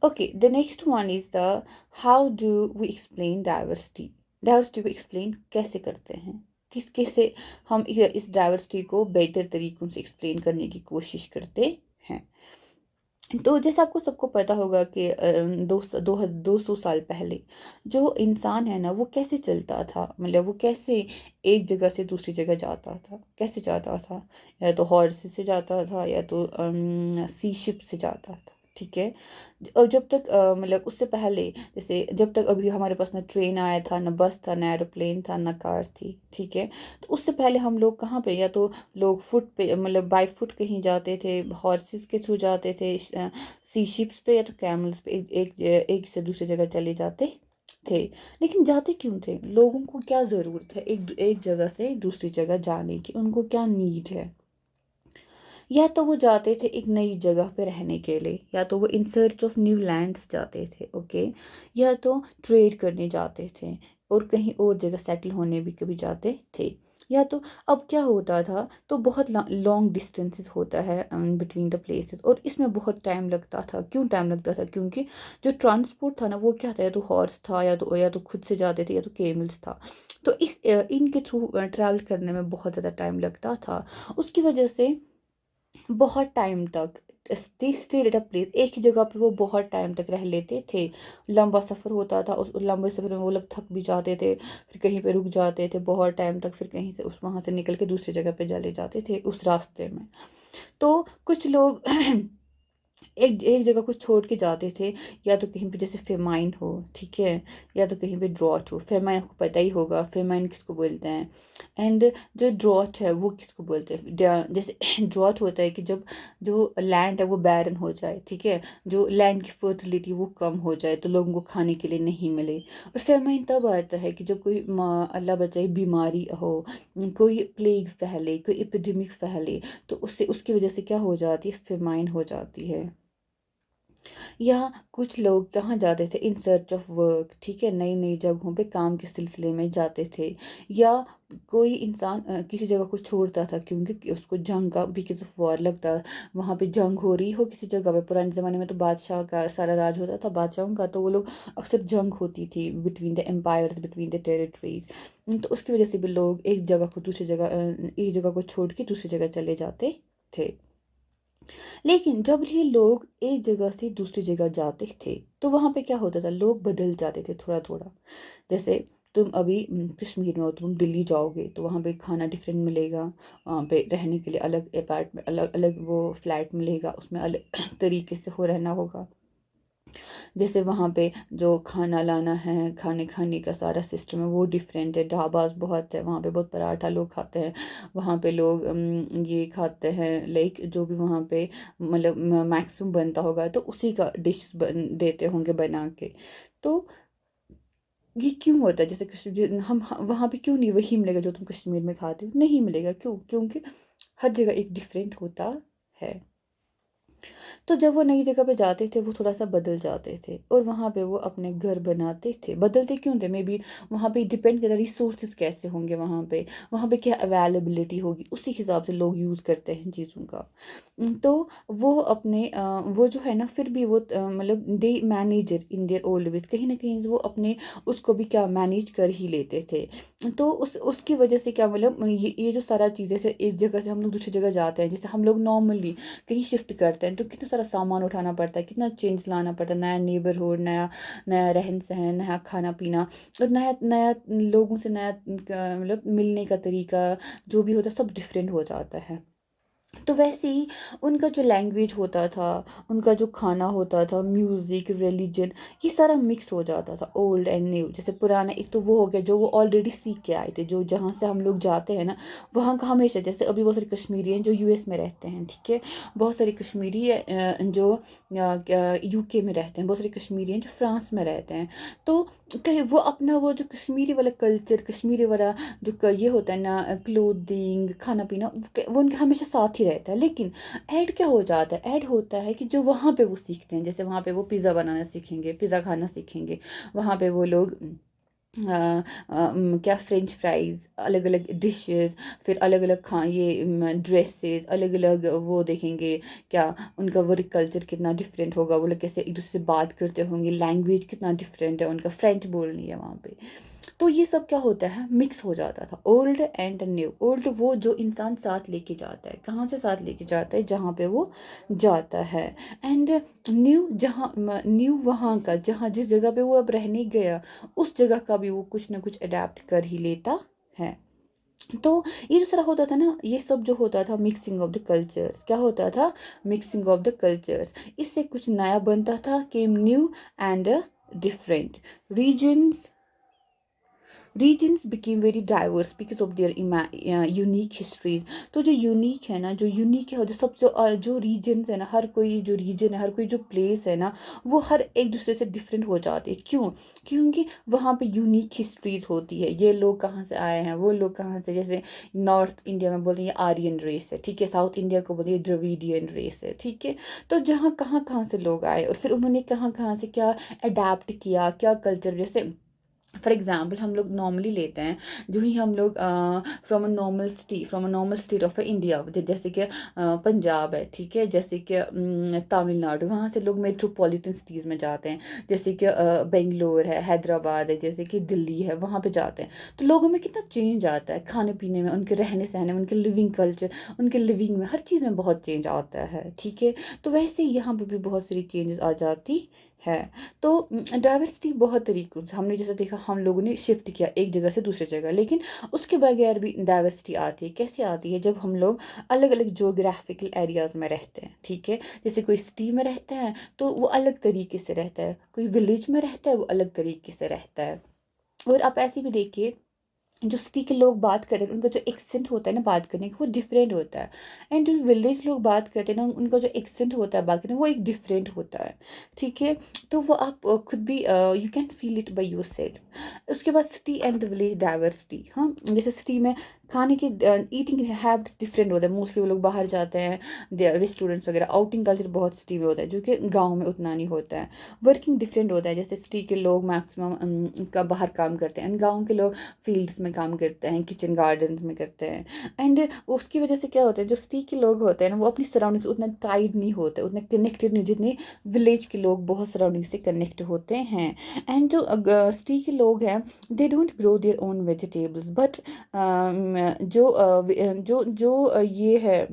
okay, the next one is the how do we explain diversity. Diversity को एक्सप्लेन कैसे करते हैं, किस कैसे हम इस डाइवर्सिटी को बेटर तरीकों से एक्सप्लेन करने की कोशिश करते हैं। तो जैसे आपको सबको पता होगा कि 200 साल पहले जो इंसान है ना वो कैसे चलता था, मतलब वो कैसे एक जगह से दूसरी जगह जाता था, कैसे जाता था, या तो हॉर्स से जाता था या तो सी शिप से जाता था, ठीक है। और जब तक मतलब उससे पहले, जैसे जब तक अभी हमारे पास ना ट्रेन आया था, ना बस था, ना एरोप्लेन था, ना कार थी, ठीक है। तो उससे पहले हम लोग कहाँ पे, या तो लोग फुट पे मतलब बाई फुट कहीं जाते थे, हॉर्सेस के थ्रू जाते थे, सी शिप्स पे या तो कैमल्स पे, एक से दूसरी जगह चले जाते थे। लेकिन जाते क्यों थे, लोगों को क्या ज़रूरत है एक जगह से दूसरी जगह जाने की, उनको क्या नीड है। या तो वो जाते थे एक नई जगह पे रहने के लिए, या तो वो in search of new lands जाते थे, ओके, या तो ट्रेड करने जाते थे और कहीं और जगह सेटल होने भी कभी जाते थे, या तो अब क्या होता था, तो बहुत लॉन्ग डिस्टेंसेस होता है बिटवीन द प्लेसेस, और इसमें बहुत टाइम लगता था। क्यों टाइम लगता था, क्योंकि जो ट्रांसपोर्ट था ना वो क्या था, या तो हॉर्स था, या तो खुद से जाते थे, या तो केमल्स था। तो इनके थ्रू ट्रैवल करने में बहुत ज़्यादा टाइम लगता था। उसकी वजह से बहुत टाइम तक स्टे एट अ प्लेस, एक ही जगह पे वो बहुत टाइम तक रह लेते थे। लंबा सफ़र होता था, उस लंबे सफ़र में वो लोग थक भी जाते थे, फिर कहीं पे रुक जाते थे बहुत टाइम तक, फिर कहीं से उस वहाँ से निकल के दूसरी जगह पे चले जाते थे उस रास्ते में। तो कुछ लोग एक एक जगह को छोड़ के जाते थे, या तो कहीं पे जैसे फेमाइन हो, ठीक है, या तो कहीं पे ड्रॉट हो। फेमाइन आपको पता ही होगा, फेमाइन किसको बोलते हैं, एंड जो ड्रॉट है वो किसको बोलते हैं। जैसे ड्रॉट होता है कि जब जो लैंड है वो बैरन हो जाए, ठीक है, जो लैंड की फर्टिलिटी वो कम हो जाए, तो लोगों को खाने के लिए नहीं मिले। और फेमाइन तब आता है कि जब कोई अल्लाह बचाए बीमारी हो, कोई प्लेग फैले, कोई एपिडेमिक फैले, तो उससे उसकी वजह से क्या हो जाती है, फेमाइन हो जाती है। या कुछ लोग कहाँ जाते थे, इन सर्च ऑफ वर्क, ठीक है, नई नई जगहों पे काम के सिलसिले में जाते थे। या कोई इंसान किसी जगह को छोड़ता था क्योंकि उसको जंग का, बिकॉज ऑफ वॉर लगता, वहाँ पे जंग हो रही हो किसी जगह पे। पुराने ज़माने में तो बादशाह का सारा राज होता था, बादशाहों का, तो वो लोग अक्सर जंग होती थी between the empires, between the territories. तो उसकी वजह से भी लोग एक जगह को दूसरी जगह एक जगह को छोड़ के दूसरी जगह चले जाते थे। लेकिन जब ये लोग एक जगह से दूसरी जगह जाते थे, तो वहाँ पे क्या होता था, लोग बदल जाते थे थोड़ा थोड़ा। जैसे तुम अभी कश्मीर में हो, तुम दिल्ली जाओगे तो वहाँ पे खाना डिफरेंट मिलेगा, वहाँ पे रहने के लिए अलग अपार्टमेंट, अलग अलग वो फ्लैट मिलेगा, उसमें अलग तरीके से हो रहना होगा। जैसे वहाँ पे जो खाना लाना है, खाने खाने का सारा सिस्टम है वो डिफरेंट है। ढाबाज बहुत है वहाँ पे, बहुत पराठा लोग खाते हैं वहाँ पे, लोग ये खाते हैं, लाइक जो भी वहाँ पे मतलब मैक्सिमम बनता होगा तो उसी का डिश देते होंगे बना के। तो ये क्यों होता है, जैसे कश्मीर वहाँ पे क्यों नहीं वही मिलेगा जो तुम कश्मीर में खाते हो, नहीं मिलेगा, क्यों, क्योंकि हर जगह एक डिफरेंट होता है। तो जब वो नई जगह पे जाते थे वो थोड़ा सा बदल जाते थे, और वहाँ पे वो अपने घर बनाते थे। बदलते क्यों थे, मे बी वहाँ पे डिपेंड करता रिसोर्सेज कैसे होंगे, वहाँ पे क्या अवेलेबिलिटी होगी, उसी हिसाब से लोग यूज़ करते हैं चीज़ों का। तो वो अपने वो जो है ना, फिर भी वो मतलब they manage it in their old veg, कहीं ना कहीं वो अपने उसको भी क्या मैनेज कर ही लेते थे। तो उसकी वजह से क्या, मतलब ये जो सारा चीज़ें से एक जगह से हम लोग दूसरी जगह जाते हैं, जैसे हम लोग नॉर्मली कहीं शिफ्ट करते हैं तो कितना सारा सामान उठाना पड़ता है, कितना चेंज लाना पड़ता है, नया नेबरहुड, नया नया रहन सहन, नया खाना पीना, और नया नया लोगों से नया मतलब मिलने का तरीका जो भी होता है सब डिफरेंट हो जाता है। तो वैसे ही उनका जो लैंग्वेज होता था, उनका जो खाना होता था, म्यूज़िक, रिलीजन, ये सारा मिक्स हो जाता था, ओल्ड एंड न्यू। जैसे पुराना एक तो वो हो गया जो वो ऑलरेडी सीख के आए थे, जो जहाँ से हम लोग जाते हैं ना, वहाँ का हमेशा, जैसे अभी बहुत सारे कश्मीरी हैं जो यूएस में रहते हैं, ठीक है। बहुत सारे कश्मीरी जो यूके में रहते हैं, बहुत सारे कश्मीरी हैं जो फ्रांस में रहते हैं। तो कहीं वो अपना वो जो कश्मीरी वाला कल्चर, कश्मीरी वाला जो ये होता है ना, क्लोथिंग, खाना पीना, वो उनके हमेशा साथ ही रहता है। लेकिन ऐड क्या हो जाता है, ऐड होता है कि जो वहाँ पे वो सीखते हैं, जैसे वहाँ पे वो पिज़्ज़ा बनाना सीखेंगे, पिज़्ज़ा खाना सीखेंगे। वहाँ पे वो लोग क्या फ्रेंच फ्राइज, अलग अलग डिशेस, फिर अलग अलग खा ये ड्रेसेस, अलग अलग वो देखेंगे। क्या उनका वर्क कल्चर कितना डिफरेंट होगा, वो लोग कैसे एक दूसरे से बात करते होंगे, लैंग्वेज कितना डिफरेंट है, उनका फ्रेंच बोलनी है वहाँ पे। तो ये सब क्या होता है, मिक्स हो जाता था, ओल्ड एंड न्यू। ओल्ड वो जो इंसान साथ लेके जाता है, कहाँ से साथ लेके जाता है, जहाँ पे वो जाता है। एंड न्यू, जहाँ न्यू वहाँ का, जहाँ जिस जगह पे वो अब रहने गया, उस जगह का भी वो कुछ ना कुछ अडेप्ट कर ही लेता है। तो ये जो सारा होता था ना, ये सब जो होता था, मिक्सिंग ऑफ द कल्चर्स, क्या होता था, मिक्सिंग ऑफ द कल्चर्स। इससे कुछ नया बनता था, came new and different regions. Regions became very diverse because of their unique histories. तो जो यूनिक है ना, जो यूनिक है, जो सबसे जो रीजन्स है ना, हर कोई जो रीजन है, हर कोई जो प्लेस है ना, वो हर एक दूसरे से डिफरेंट हो जाते हैं। क्यों? क्योंकि वहाँ पे यूनिक हिस्ट्रीज होती है। ये लोग कहाँ से आए हैं, वो लोग कहाँ से, जैसे नॉर्थ इंडिया में बोलते हैं ये आर्यन रेस है, ठीक है। साउथ इंडिया को बोलते हैं द्रविडियन रेस है, ठीक है। तो जहाँ कहाँ कहाँ से लोग आए और फिर उन्होंने कहाँ कहाँ से क्या अडेप्ट किया, क्या कल्चर, जैसे फॉर एग्जाम्पल हम लोग नॉर्मली लेते हैं, जो ही हम लोग from a normal state of India, जैसे कि पंजाब है, ठीक है, जैसे कि तमिलनाडु, वहाँ से लोग मेट्रोपॉलिटन सिटीज़ में जाते हैं, जैसे कि बेंगलोर है, हैदराबाद है, जैसे कि दिल्ली है, वहाँ पे जाते हैं। तो लोगों में कितना चेंज आता है, खाने पीने में, उनके रहने सहने में, उनके लिविंग कल्चर, उनके लिविंग में, हर चीज़ में बहुत चेंज आता है, ठीक है। तो वैसे ही यहाँ पे भी बहुत सारी चेंजेस आ जाती है। तो डाइवर्सिटी बहुत तरीकों से, हमने जैसे देखा, हम लोगों ने शिफ्ट किया एक जगह से दूसरी जगह, लेकिन उसके बगैर भी डाइवर्सिटी आती है। कैसे आती है? जब हम लोग अलग अलग जोग्राफिकल एरियाज में रहते हैं, ठीक है। जैसे कोई सिटी में रहता है तो वो अलग तरीके से रहता है, कोई विलेज में रहता है वो अलग तरीके से रहता है। और आप ऐसे भी देखिए, जो सिटी के लोग बात करते हैं उनका जो एक्सेंट होता है ना बात करने का, वो डिफरेंट होता है। एंड जो विलेज लोग बात करते हैं ना, उनका जो एक्सेंट होता है बात करने का, वो एक डिफरेंट होता है, ठीक है। तो वो आप खुद भी you can feel it by your self. उसके बाद city and the village diversity, हाँ, जैसे सिटी में खाने के ईटिंग हैबिट्स डिफरेंट होते हैं, मोस्टली वो लोग बाहर जाते हैं, रेस्टोरेंट्स वगैरह, आउटिंग कल्चर बहुत सिटी में होता है, जो कि गाँव में उतना नहीं होता है। वर्किंग डिफरेंट होता है, जैसे सिटी के लोग मैक्सिमम का बाहर काम करते हैं, एंड गाँव के लोग फील्ड्स में काम करते हैं, किचन गार्डन्स में करते हैं। एंड उसकी वजह से क्या होता है, जो सिटी के लोग होते हैं ना, वो अपनी सराउंडिंग्स उतना टाइड नहीं होते, उतने कनेक्टेड नहीं, जितने विलेज के लोग बहुत सराउंडिंग से कनेक्ट होते हैं। एंड जो सिटी के लोग हैं, they don't grow their own vegetables, but जो ये है,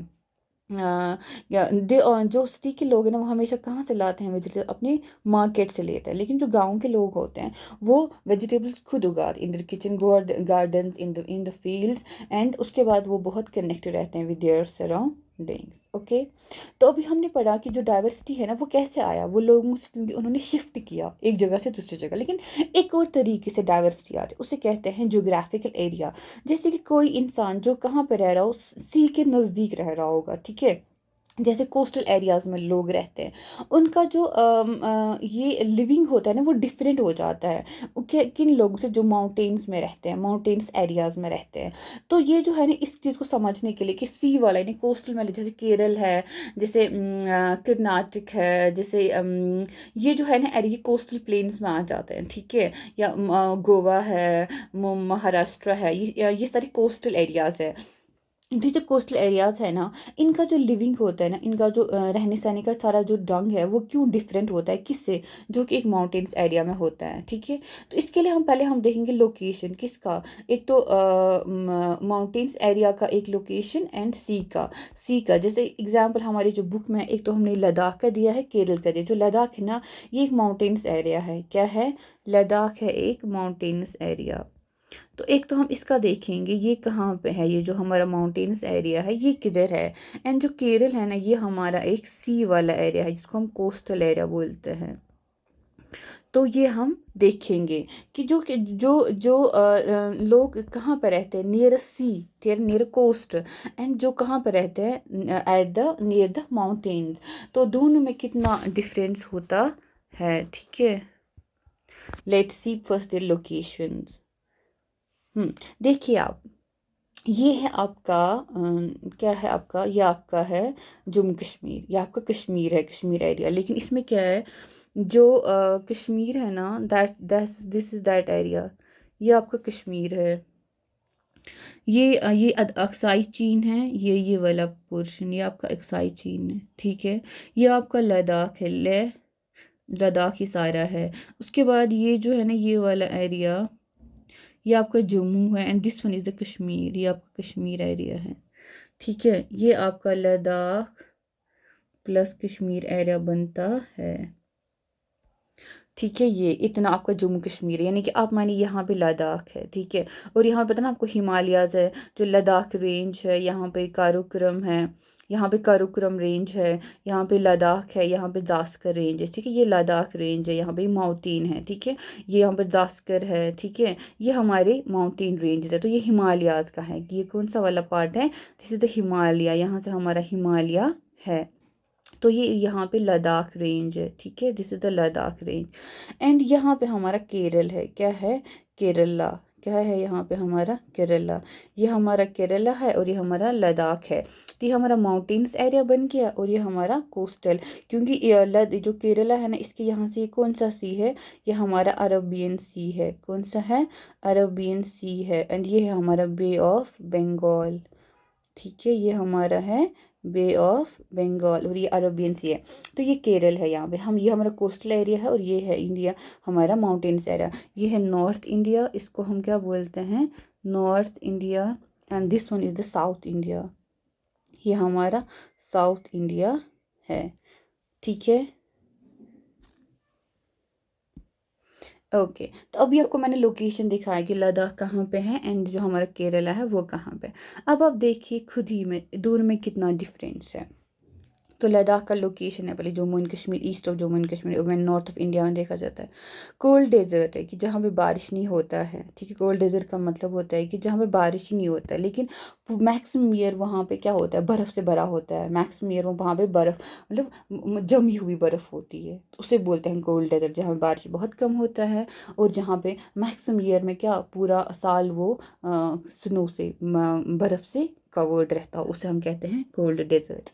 जो सिटी के लोग हैं ना, वो हमेशा कहाँ से लाते हैं वेजिटेबल, अपने मार्केट से लेते हैं। लेकिन जो गांव के लोग होते हैं, वो वेजिटेबल्स खुद उगाते in the kitchen gardens, in the fields. And उसके बाद वो बहुत कनेक्टेड रहते हैं विद देयर सराउंडिंग्स, ओके। तो अभी हमने पढ़ा कि जो डाइवर्सिटी है ना, वो कैसे आया, वो लोगों से, क्योंकि उन्होंने शिफ्ट किया एक जगह से दूसरी जगह। लेकिन एक और तरीके से डाइवर्सिटी आती है, उसे कहते हैं जोग्राफिकल एरिया। जैसे कि कोई इंसान जो कहाँ पे रह रहा हो, सी के नज़दीक रह रहा होगा, ठीक है। जैसे कोस्टल एरियाज में लोग रहते हैं, उनका जो ये लिविंग होता है ना, वो डिफरेंट हो जाता है किन लोगों से जो माउंटेन्स में रहते हैं, माउंटेन्स एरियाज में रहते हैं। तो ये जो है ना, इस चीज़ को समझने के लिए कि सी वाला यानी कोस्टल में, जैसे केरल है, जैसे कर्नाटक है, जैसे ये जो है ना एरिया कोस्टल प्लेन्स में आ जाते हैं, ठीक है। या गोवा है, महाराष्ट्र है, ये सारे कोस्टल एरियाज है। ये जो कोस्टल एरियाज है ना, इनका जो लिविंग होता है ना, इनका जो रहने सहने का सारा जो ढंग है, वो क्यों डिफरेंट होता है, किससे, जो कि एक माउंटेन्स एरिया में होता है, ठीक है। तो इसके लिए हम देखेंगे लोकेशन किसका, एक तो माउंटेन्स एरिया का एक लोकेशन, एंड सी का जैसे एग्जाम्पल हमारी जो बुक में, एक तो हमने लद्दाख का दिया है, केरल का दिया। जो लद्दाख है ना, ये एक माउंटेन्स एरिया है, क्या है, लद्दाख है एक माउंटेन्स एरिया। तो एक तो हम इसका देखेंगे ये कहाँ पे है, ये जो हमारा माउंटेन्स एरिया है ये किधर है। एंड जो केरल है ना ये हमारा एक सी वाला एरिया है जिसको हम कोस्टल एरिया बोलते हैं। तो ये हम देखेंगे कि जो जो लोग कहाँ पर रहते हैं near sea, near coast, and जो कहाँ पर रहते हैं at the near the mountains, तो दोनों में कितना डिफरेंस होता है। ठीक है, let's see first the locations. देखिए आप, ये है आपका क्या है आपका, ये आपका है जम्मू कश्मीर, ये आपका कश्मीर है, कश्मीर एरिया। लेकिन इसमें क्या है, जो कश्मीर है ना, that this is that area, ये आपका कश्मीर है। ये अक्साई चीन है, ये वाला पोर्शन ये आपका अक्साई चीन है। ठीक है, ये आपका लद्दाख है, लद्दाख ही सारा है। उसके बाद ये जो है ना ये वाला एरिया, ये आपका जम्मू है, and this one is the Kashmir, ये आपका कश्मीर एरिया है। ठीक है, ये आपका लद्दाख प्लस कश्मीर एरिया बनता है। ठीक है, ये इतना आपका जम्मू कश्मीर है, यानी कि आप मानिए यहाँ पे लद्दाख है। ठीक है, और यहाँ पे पता ना आपको हिमालयाज है, जो लद्दाख रेंज है, यहाँ पे काराकोरम है, यहाँ पे काराकोरम रेंज है, यहाँ पे लद्दाख है, यहाँ पे जास्कर रेंज है। ठीक है, ये लद्दाख रेंज है, यहाँ पे माउंटेन है। ठीक है, ये यहाँ पे जास्कर है। ठीक है, ये हमारे माउंटेन रेंज है। तो ये हिमालयाज का है, ये कौन सा वाला पार्ट है, दिस इज द हिमालय, यहाँ से हमारा हिमालय है। तो ये यहाँ पे लद्दाख रेंज है। ठीक है, this is the Ladakh range. And यहाँ पे हमारा केरल है, क्या है, केरला, क्या है यहाँ पे हमारा केरला, ये हमारा केरला है और ये हमारा लद्दाख है। तो ये हमारा माउंटेन्स एरिया बन गया और ये हमारा कोस्टल, क्योंकि जो केरला है ना इसके यहाँ से ये कौन सा सी है, ये हमारा अरबियन सी है। कौन सा है, अरबियन सी है। एंड ये है हमारा बे ऑफ बंगाल। ठीक है, ये हमारा है बे ऑफ बंगाल और ये अरबियन सी है। तो ये केरल है, यहाँ पे हम, ये हमारा कोस्टल एरिया है और ये है इंडिया हमारा माउंटेन्स एरिया। ये है नॉर्थ इंडिया, इसको हम क्या बोलते हैं, north India. And this one is the south India, ये हमारा साउथ इंडिया है। ठीक है, ओके। तो अभी आपको मैंने लोकेशन दिखाया कि लद्दाख कहाँ पे है एंड जो हमारा केरला है वो कहाँ पे। अब आप देखिए खुद ही में दूर में कितना डिफरेंस है। तो लद्दाख का लोकेशन है पहले Jammu and Kashmir, east of Jammu and Kashmir और नॉर्थ ऑफ इंडिया में देखा जाता है। कोल्ड डेजर्ट है कि जहाँ पे बारिश नहीं होता है। ठीक है, कोल्ड डेजर्ट का मतलब होता है कि जहाँ पे बारिश ही नहीं होता है, लेकिन मैक्सिमम ईयर वहाँ पे क्या होता है, बर्फ़ से भरा होता है। मैक्सिमम ईयर वहाँ पे बर्फ़ मतलब जमी हुई बर्फ़ होती है, तो उसे बोलते हैं कोल्ड डेजर्ट, जहाँ पे बारिश बहुत कम होता है और जहाँ पे मैक्सिमम ईयर में क्या पूरा साल वो स्नो से बर्फ़ से कवर्ड रहता है, उसे हम कहते हैं कोल्ड डेजर्ट।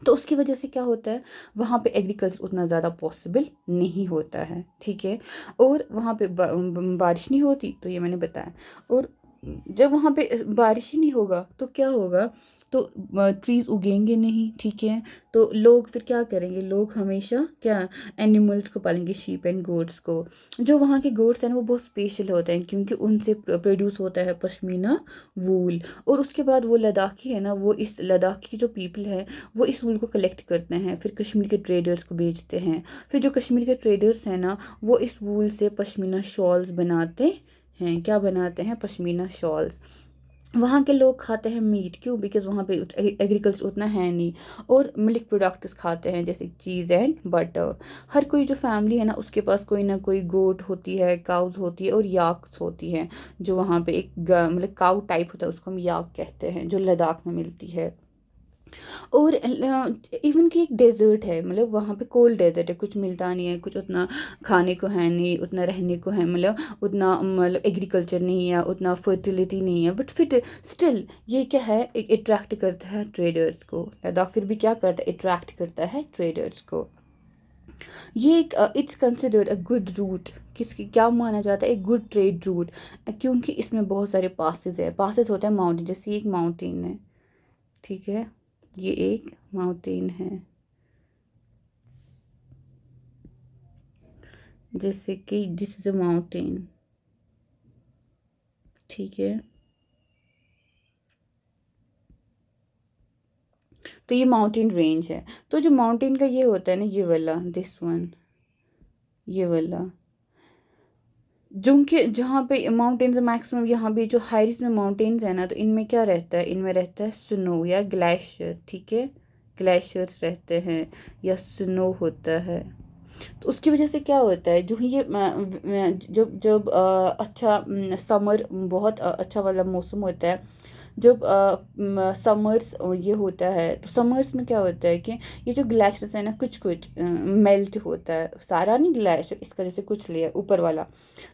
तो उसकी वजह से क्या होता है, वहाँ पे एग्रीकल्चर उतना ज़्यादा पॉसिबल नहीं होता है। ठीक है, और वहाँ पे बारिश नहीं होती, तो ये मैंने बताया। और जब वहाँ पे बारिश ही नहीं होगा तो क्या होगा, तो ट्रीज उगेंगे नहीं। ठीक है, तो लोग फिर क्या करेंगे, लोग हमेशा क्या एनिमल्स को पालेंगे, शीप एंड गोट्स को। जो वहाँ के गोट्स हैं ना वो बहुत स्पेशल होते हैं क्योंकि उनसे प्रोड्यूस होता है पश्मीना वूल। और उसके बाद वो लद्दाखी है ना, वो इस लद्दाख की जो पीपल है वो इस वूल को कलेक्ट करते हैं, फिर कश्मीर के ट्रेडर्स को बेचते हैं। फिर जो कश्मीर के ट्रेडर्स हैं ना वो इस वूल से पश्मीना शॉल्स बनाते हैं। क्या बनाते हैं, पश्मीना शॉल्स। वहाँ के लोग खाते हैं मीट, क्यों, बिकॉज वहाँ पे एग्रीकल्चर उतना है नहीं। और मिल्क प्रोडक्ट्स खाते हैं जैसे चीज़ एंड बटर। हर कोई जो फैमिली है ना उसके पास कोई ना कोई गोट होती है, काउज होती है और याक्स होती है। जो वहाँ पे एक मतलब काउ टाइप होता है उसको हम याक कहते हैं, जो लद्दाख में मिलती है। और इवन कि एक डेजर्ट है, मतलब वहाँ पे कोल्ड डेजर्ट है, कुछ मिलता नहीं है, कुछ उतना खाने को है नहीं, उतना रहने को है, मतलब उतना मतलब एग्रीकल्चर नहीं है, उतना फर्टिलिटी नहीं है। बट फिर स्टिल ये क्या है, एक अट्रैक्ट करता है ट्रेडर्स को। लद्दाख फिर भी क्या करता है, अट्रैक्ट करता है ट्रेडर्स को। ये एक it's considered a good route, किसकी क्या माना जाता है, एक गुड ट्रेड रूट, क्योंकि इसमें बहुत सारे पासेस है। पासेस होते हैं माउंटेन, जैसे एक माउंटेन है। ठीक है, ये एक माउंटेन है, जैसे कि दिस इज अ माउंटेन। ठीक है, तो ये माउंटेन रेंज है। तो जो माउंटेन का ये होता है ना, ये वाला, दिस वन, ये वाला, जो कि जहाँ पे माउंटेन्स मैक्सिमम, यहाँ भी जो हाईरीज में माउंटेन्स है ना, तो इनमें क्या रहता है, इनमें रहता है स्नो या ग्लेशियर, ठीक है, ग्लेशियर्स रहते हैं या स्नो होता है। तो उसकी वजह से क्या होता है, जो ये जब जब अच्छा समर, बहुत अच्छा वाला मौसम होता है, जब समर्स ये होता है, तो समर्स में क्या होता है कि ये जो ग्लेशियर्स है ना, कुछ कुछ मेल्ट होता है, सारा नहीं ग्लेशियर, इसका जैसे कुछ लेयर ऊपर वाला,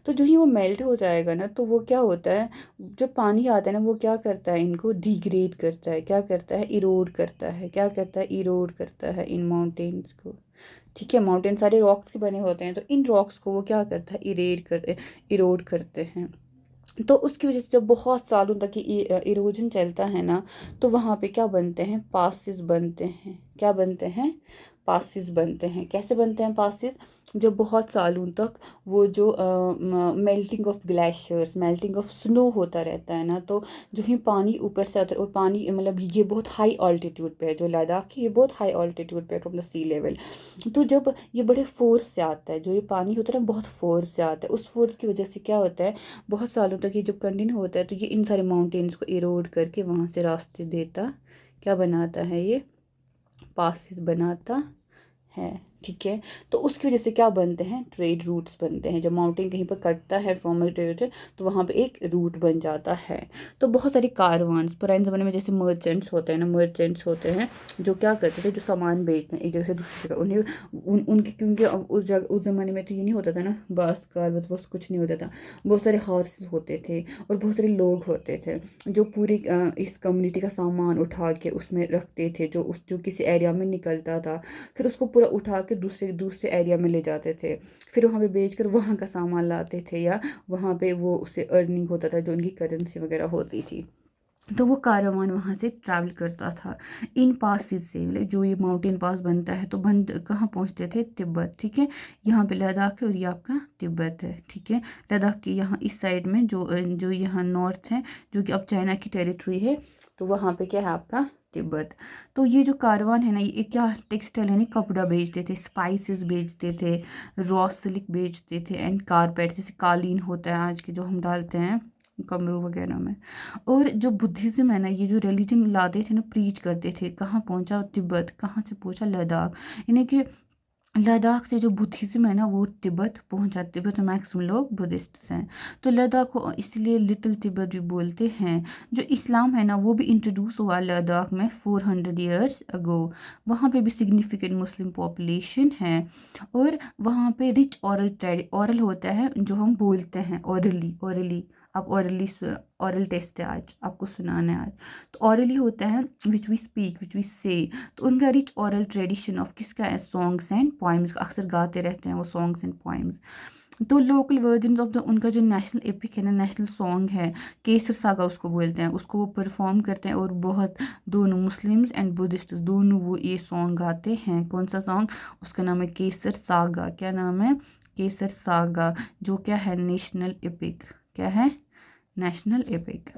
तो जो ही वो मेल्ट हो जाएगा ना, तो वो क्या होता है, जो पानी आता है ना, वो क्या करता है, इनको डिग्रेड करता है, क्या करता है, इरोड करता है, क्या करता है, इरोड करता है इन माउंटेन्स को, ठीक है। माउंटेन सारे रॉक्स के बने होते हैं, तो इन रॉक्स को वो क्या करता है, इरोड करते हैं। तो उसकी वजह से जब बहुत सालों तक ये इरोजन चलता है ना, तो वहाँ पे क्या बनते हैं, पासिस बनते हैं, क्या बनते हैं, पासिस बनते हैं। कैसे बनते हैं पासिस, जब बहुत सालों तक वो जो melting of glaciers, melting of snow होता रहता है ना, तो जो ही पानी ऊपर से आता है, और पानी मतलब ये बहुत हाई ऑल्टीट्यूड पे है, जो लद्दाख है ये बहुत हाई ऑल्टीट्यूड पे है फ्रॉम द सी लेवल। तो जब ये बड़े फोर्स से आता है, जो ये पानी होता है ना, बहुत फोर्स से आता है, उस फोर्स की वजह से क्या होता है, बहुत सालों तक ये जब कंटिन्यू होता है, तो ये इन सारे माउंटेन्स को इरोड करके वहाँ से रास्ते देता, क्या बनाता है, ये पासिस बनाता है, ठीक है। तो उसकी वजह से क्या बनते हैं, ट्रेड रूट्स बनते हैं। जब माउंटेन कहीं पर कटता है फ्रॉम अ ट्रेड, तो वहाँ पे एक रूट बन जाता है। तो बहुत सारे कारवान्स पुराने ज़माने में, जैसे मर्चेंट्स होते हैं ना, मर्चेंट्स होते हैं जो क्या करते थे, जो सामान बेचते हैं एक जगह से दूसरी जगह, उन्हें उनके, क्योंकि अब उस जगह, उस ज़माने में तो ये नहीं होता था ना, बस कार बस कुछ नहीं होता था, बहुत सारे हॉर्सेस होते थे और बहुत सारे लोग होते थे जो पूरी इस कम्युनिटी का सामान उठा के उसमें रखते थे, जो किसी एरिया में निकलता था, फिर उसको पूरा उठा के दूसरे दूसरे एरिया में ले जाते थे, फिर वहाँ पे बेचकर वहाँ का सामान लाते थे, या वहाँ पे वो उससे अर्निंग होता था, जो उनकी करेंसी वगैरह होती थी। तो वो कारवान वहाँ से ट्रैवल करता था इन पासिस से, मतलब जो ये माउंटेन पास बनता है, तो बंद कहाँ पहुँचते थे, तिब्बत, ठीक है। यहाँ पे लद्दाख है और ये आपका तिब्बत है, ठीक है। लद्दाख के यहाँ इस साइड में जो यहाँ नॉर्थ है, जो कि अब चाइना की टेरिटरी है, तो वहाँ पे क्या है आपका तिब्बत। तो ये जो कारवान है ना, ये क्या टेक्सटाइल यानी कपड़ा बेचते थे, स्पाइसेस बेचते थे, रॉ सिल्क बेचते थे, एंड कारपेट, जैसे कालीन होता है आज के जो हम डालते हैं कमरों वगैरह में। और जो बुद्धिज़्म है ना, ये जो रिलीजन लाते थे ना, प्रीच करते थे, कहाँ पहुँचा, तिब्बत, कहाँ से पहुँचा, लद्दाख, यानी कि लद्दाख से जो बुद्धिज़्म है ना, वो तिब्बत पहुंचा। तिब्बत में मैक्सिमम लोग बुद्धिस्ट हैं, तो लद्दाख को इसलिए लिटिल तिब्बत भी बोलते हैं। जो इस्लाम है ना, वो भी इंट्रोड्यूस हुआ लद्दाख में 400 ईयर्स अगो। वहाँ पे भी सिग्निफिकेंट मुस्लिम पॉपुलेशन है, और वहाँ पे रिच औरल होता है, जो हम बोलते हैं औरली आप औरल टेस्ट है आज, आपको सुनाना है आज। तो औरली होता है which we speak, which we say. तो उनका रिच औरल ट्रेडिशन ऑफ किसका है, सॉन्ग्स एंड पोइम्स, अक्सर गाते रहते हैं वो सॉन्ग्स एंड पोइम्स। तो लोकल वर्जन ऑफ द उनका जो नेशनल एपिक है ना, नेशनल सॉन्ग है, केसर सागा उसको बोलते हैं, उसको वो परफॉर्म करते हैं, और बहुत दोनों मुस्लिम्स एंड बुद्धिस्ट दोनों वो ये सॉन्ग गाते हैं। कौन सा सॉन्ग, उसका नाम है केसर सागा। क्या नाम है, केसर सागा, जो क्या है, नेशनल एपिक, क्या है, नेशनल एपिक।